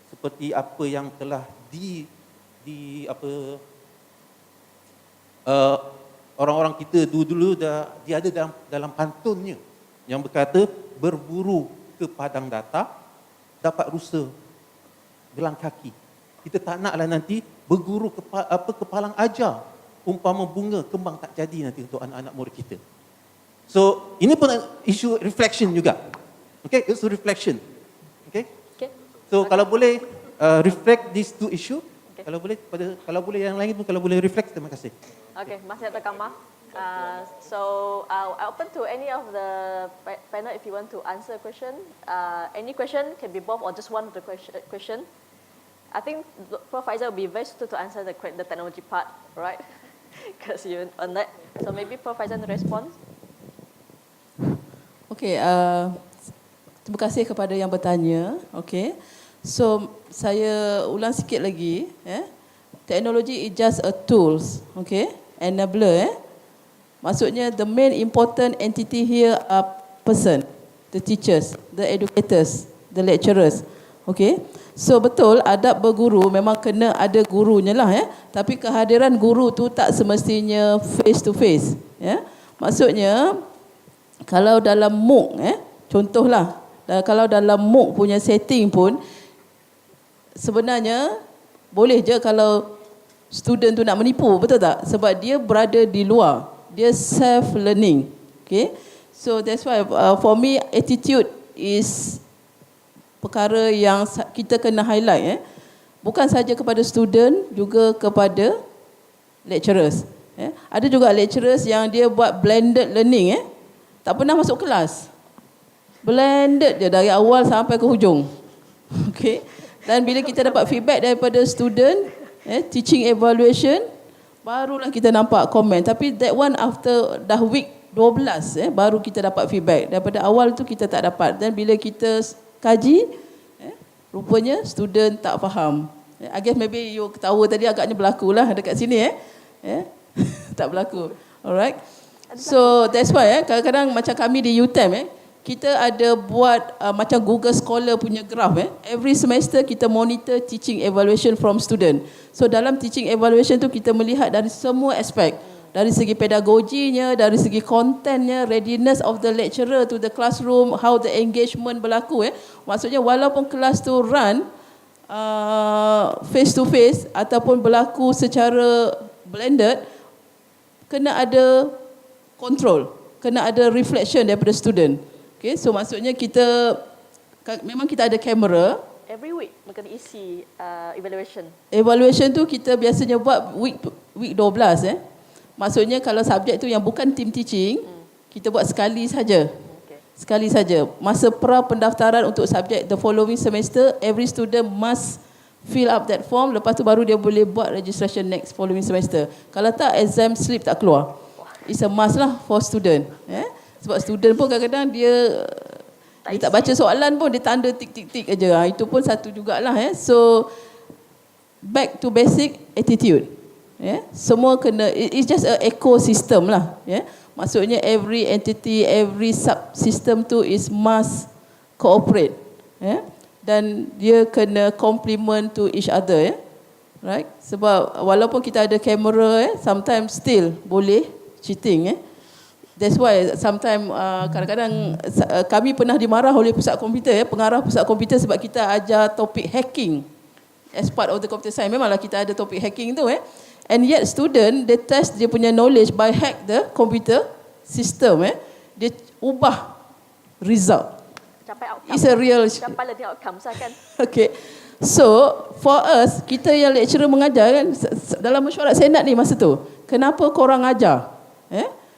seperti apa yang telah orang-orang kita dulu dia ada dalam pantunnya yang berkata, berburu ke padang data dapat rusa gelang kaki. Kita tak naklah nanti berguru kepalang ajar umpama bunga kembang tak jadi nanti untuk anak-anak murid kita. So ini pun isu reflection juga. Okay, isu reflection. Okay. Okay. So kalau boleh reflect these two issue. Okay. Kalau boleh yang lain pun kalau boleh reflect, terima kasih. Okay, masih ada Kama. So I open to any of the panel if you want to answer a question. Any question can be both or just one of the question. I think Prof. Faizal will be very suited to answer the technology part, right? Because you on that. So maybe Prof. Faizal to respond. Okay, terima kasih kepada yang bertanya. Okay, so saya ulang sikit lagi. Teknologi is just a tools, okay, enabler. Maksudnya the main important entity here are person, the teachers, the educators, the lecturers. Okay, so betul adab berguru memang kena ada gurunya lah. Tapi kehadiran guru tu tak semestinya face to face. Maksudnya kalau dalam MOOC, contohlah, kalau dalam MOOC punya setting pun sebenarnya boleh je kalau student tu nak menipu, betul tak? Sebab dia berada di luar, dia self-learning. Okay? So that's why for me attitude is perkara yang kita kena highlight. Bukan saja kepada student, juga kepada lecturers. Ada juga lecturers yang dia buat blended learning. Tak pernah masuk kelas. Blended je dari awal sampai ke hujung. Okay? Dan bila kita dapat feedback daripada student, teaching evaluation, barulah kita nampak komen. Tapi that one after dah week 12 baru kita dapat feedback. Daripada awal tu kita tak dapat. Dan bila kita kaji, rupanya student tak faham. I guess maybe you ketawa tadi agaknya berlaku lah dekat sini. Tak berlaku. Alright. So that's why kadang-kadang macam kami di UTM kita ada buat macam Google Scholar punya graph. Every semester kita monitor teaching evaluation from student. So dalam teaching evaluation tu kita melihat dari semua aspek. Dari segi pedagoginya, dari segi kontennya, readiness of the lecturer to the classroom, how the engagement berlaku. Maksudnya walaupun kelas tu run face to face ataupun berlaku secara blended, kena ada control, kena ada reflection daripada student. Okay, so maksudnya memang kita ada kamera. Every week kena isi evaluation. Evaluation tu kita biasanya buat week 12. Maksudnya kalau subjek tu yang bukan team teaching, kita buat sekali saja. Okay. Sekali saja. Masa pra pendaftaran untuk subjek the following semester, every student must fill up that form. Lepas tu baru dia boleh buat registration next following semester. Kalau tak, exam slip tak keluar. It's a must lah for student. Sebab student pun kadang-kadang dia tak baca soalan pun, dia tanda tik-tik-tik aja. Itu pun satu jugalah. So back to basic attitude. Semua kena, it's just a ecosystem lah. Maksudnya every entity, every subsystem tu is must cooperate. Dan dia kena complement to each other. Right? Sebab walaupun kita ada kamera, sometimes still boleh cheating. That's why sometimes kadang-kadang kami pernah dimarah oleh pusat komputer, pengarah pusat komputer sebab kita ajar topik hacking as part of the computer science. Memanglah kita ada topik hacking tu. And yet student, they test dia punya knowledge by hack the computer system. Dia ubah result. Capai outcome. It's a real... Capai learning outcome kan. Okay. So, for us, kita yang lecturer mengajar kan, dalam mesyuarat senat ni masa tu, kenapa korang ajar?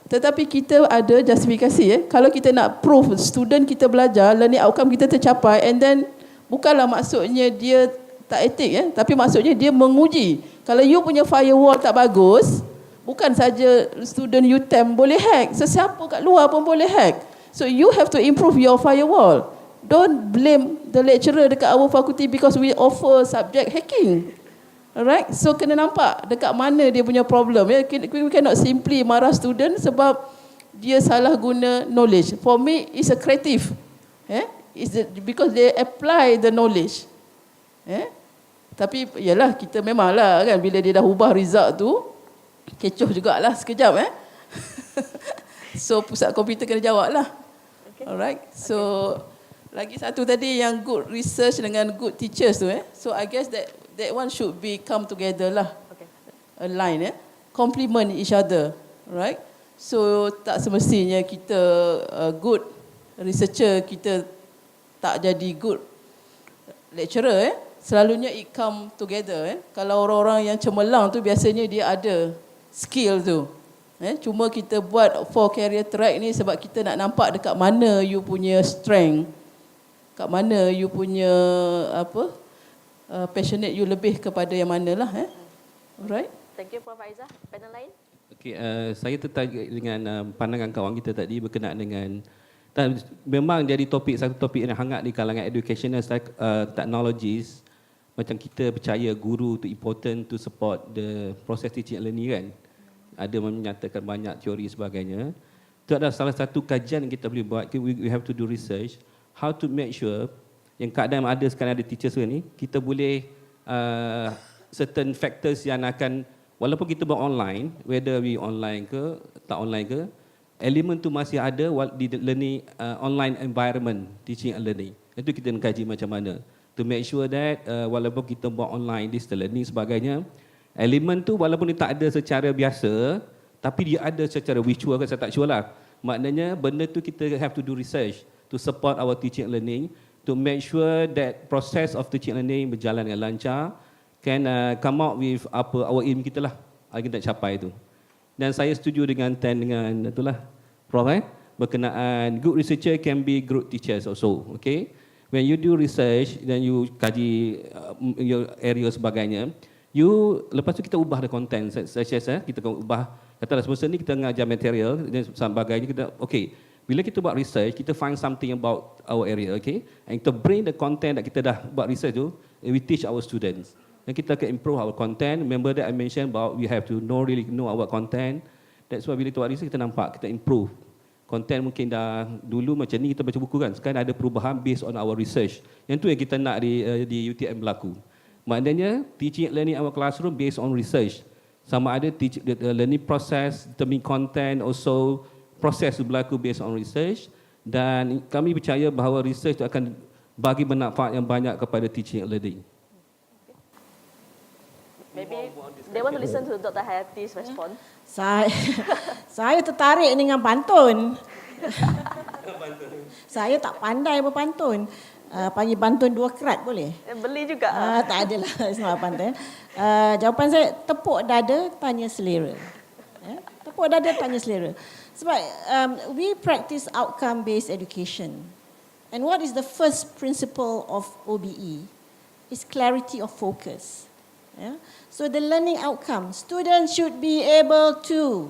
Tetapi kita ada justifikasi. Kalau kita nak prove student kita belajar, learning outcome kita tercapai, and then bukanlah maksudnya dia tak etik, tapi maksudnya dia menguji. Kalau you punya firewall tak bagus, bukan saja student UTM boleh hack, sesiapa kat luar pun boleh hack. So you have to improve your firewall. Don't blame the lecturer dekat our faculty because we offer subject hacking. Alright, so kena nampak dekat mana dia punya problem. We cannot simply marah student sebab dia salah guna knowledge. For me, it's a creative. Because they apply the knowledge. Tapi yalah, kita memanglah kan bila dia dah ubah result tu, kecoh jugalah sekejap. So pusat komputer kena jawab lah. Okay. Alright, so lagi satu tadi yang good research dengan good teachers tu. So I guess that one should be come together lah. Okay. Align. complement each other, right? So tak semestinya kita good researcher, kita tak jadi good lecturer. Selalunya it come together. Kalau orang-orang yang cemerlang tu biasanya dia ada skill tu. Cuma kita buat 4 career track ni sebab kita nak nampak dekat mana you punya strength, kat mana you punya passionate you lebih kepada yang mana lah. Alright. Thank you, Prof. Aizah. Panel lain? Okay, saya tertarik dengan pandangan kawan kita tadi berkenaan dengan memang jadi satu topik yang hangat di kalangan educational technologies. Macam kita percaya guru tu important to support the process teaching and learning kan. Ada menyatakan banyak teori sebagainya. Itu adalah salah satu kajian yang kita boleh buat. We have to do research. How to make sure yang keadaan ada sekarang ada teachers ni, kita boleh certain factors yang akan, walaupun kita buat online, whether we online ke, tak online ke, elemen tu masih ada di learning online environment, teaching and learning. Itu kita nak kaji macam mana. To make sure that walaupun kita buat online, distance learning sebagainya, elemen tu walaupun dia tak ada secara biasa, tapi dia ada secara virtual ke tak sure lah. Maknanya benda tu kita have to do research to support our teaching and learning, to make sure that process of teaching and learning berjalan dengan lancar, can come out with apa our aim kita lah, kita nak capai itu. Dan saya setuju dengan itulah Prof, berkenaan good researcher can be good teachers also. Okay, when you do research dan you kaji your area sebagainya, you lepas tu kita ubah the content, such as kita ubah, katalah semasa ni kita mengajar material dan sebagainya, kita bila kita buat research, kita find something about our area, okay, and kita bring the content that kita dah buat research tu, and we teach our students. Dan kita akan improve our content. Remember that I mentioned about we have to really know our content. That's why bila kita buat research, kita nampak, kita improve. Content mungkin dah dulu macam ni kita baca buku kan, sekarang ada perubahan based on our research. Yang tu yang kita nak di UTM berlaku. Maknanya teaching and learning our classroom based on research. Sama ada the learning process, determine content, also proses berlaku based on research. Dan kami percaya bahawa research itu akan bagi manfaat yang banyak kepada teaching and learning. Maybe they want to listen to Dr. Hayati's response. Saya tertarik dengan pantun. Saya tak pandai berpantun. Panggil pantun 2 kerat boleh? Beli juga. Tak adalah, it's not pantun. Jawapan saya, tepuk dada, tanya selera. Tepuk dada, tanya selera. Sebab we practice outcome-based education. And what is the first principle of OBE? Is clarity of focus. Yeah? So the learning outcome, students should be able to,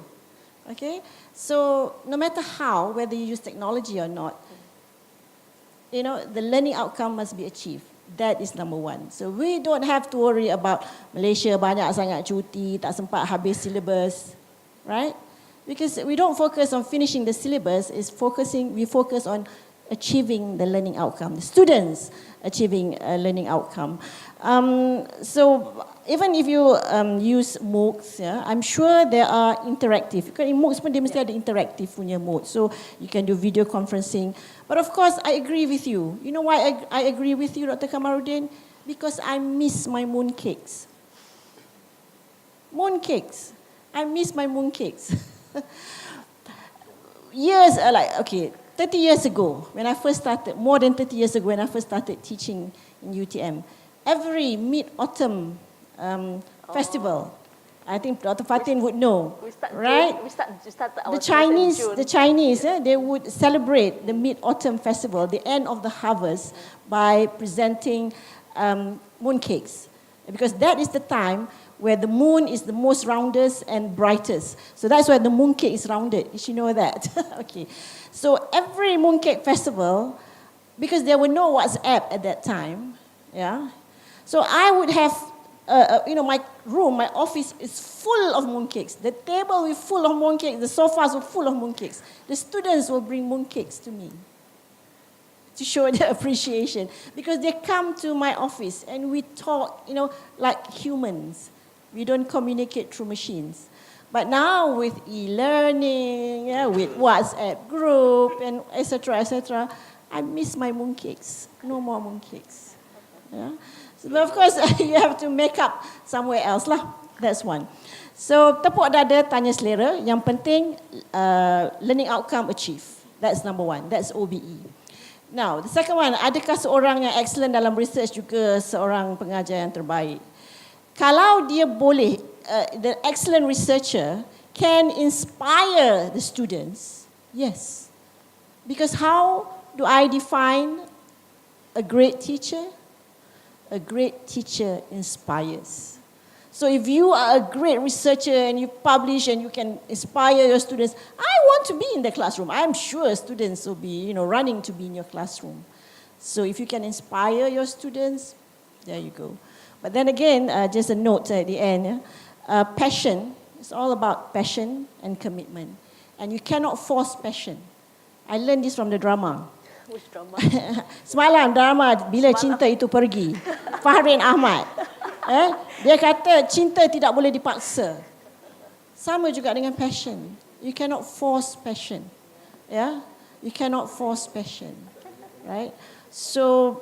okay? So no matter how, whether you use technology or not, the learning outcome must be achieved. That is number 1. So we don't have to worry about Malaysia banyak sangat cuti, tak sempat habis syllabus, right? Because we don't focus on finishing the syllabus, we focus on achieving the learning outcome, the students achieving a learning outcome. So even if you use MOOCs, I'm sure there are interactive. Because in MOOCs pun dia mesti ada interactive punya mode. So you can do video conferencing. But of course, I agree with you. You know why I agree with you, Dr. Kamaruddin? Because I miss my mooncakes. Mooncakes. I miss my mooncakes. Years, 30 years ago, when I first started, more than 30 years ago, when I first started teaching in UTM, every mid-autumn festival, I think Dr. Fatin would know, right? The Chinese, they would celebrate the Mid-Autumn Festival, the end of the harvest, by presenting mooncakes, because that is the time where the moon is the most roundest and brightest. So that's why the mooncake is rounded. Did you know that? Okay. So every mooncake festival, because there were no WhatsApp at that time, so I would have, my room, my office is full of mooncakes. The table is full of mooncakes. The sofas were full of mooncakes. The students will bring mooncakes to me to show their appreciation, because they come to my office and we talk, like humans. We don't communicate through machines. But now with e-learning, with WhatsApp group, and etc., I miss my mooncakes. No more mooncakes. So, but of course, you have to make up somewhere else lah. That's one. So tepuk dada, tanya selera. Yang penting learning outcome achieve. That's number one. That's OBE. Now, the second one, adakah seorang yang excellent dalam research juga seorang pengajar yang terbaik? Kalau dia boleh, the excellent researcher can inspire the students, yes. Because how do I define a great teacher? A great teacher inspires. So if you are a great researcher and you publish and you can inspire your students, I want to be in the classroom. I'm sure students will be, running to be in your classroom. So if you can inspire your students, there you go. But then again, just a note at the end, passion, it's all about passion and commitment. And you cannot force passion. I learned this from the drama. Which drama? Semalam drama Bila Cinta Itu Pergi. Fahrin Ahmad. Dia kata cinta tidak boleh dipaksa. Sama juga dengan passion. You cannot force passion. Yeah? You cannot force passion. Right? So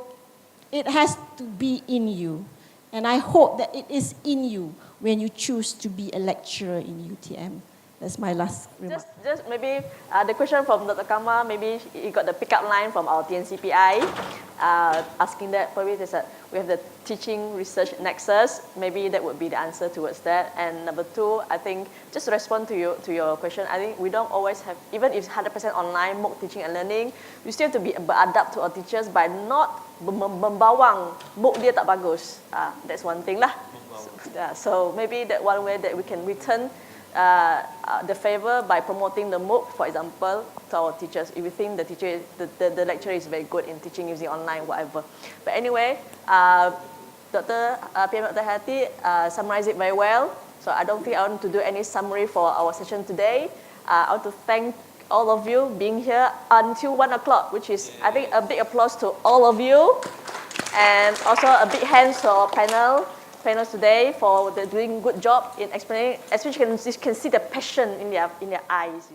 it has to be in you. And I hope that it is in you when you choose to be a lecturer in UTM. That's my last remark. Just maybe the question from Dr. Kama, maybe you got the pickup line from our TNCPI, asking that probably we have the teaching research nexus. Maybe that would be the answer towards that. And number two, I think just to respond to your question, I think we don't always have, even if it's 100% online MOOC teaching and learning, we still have to be beradab to our teachers by not membawang MOOC dia tak bagus. That's one thing lah. So maybe that one way that we can return the favor by promoting the MOOC, for example, to our teachers. If we think the teacher, the lecturer is very good in teaching using online, whatever. But anyway, PM Dr. Hati summarized it very well. So I don't think I want to do any summary for our session today. I want to thank all of you being here until 1 o'clock, which is, I think, a big applause to all of you. And also a big hands to our panels today for doing good job in explaining, especially you can see the passion in their eyes,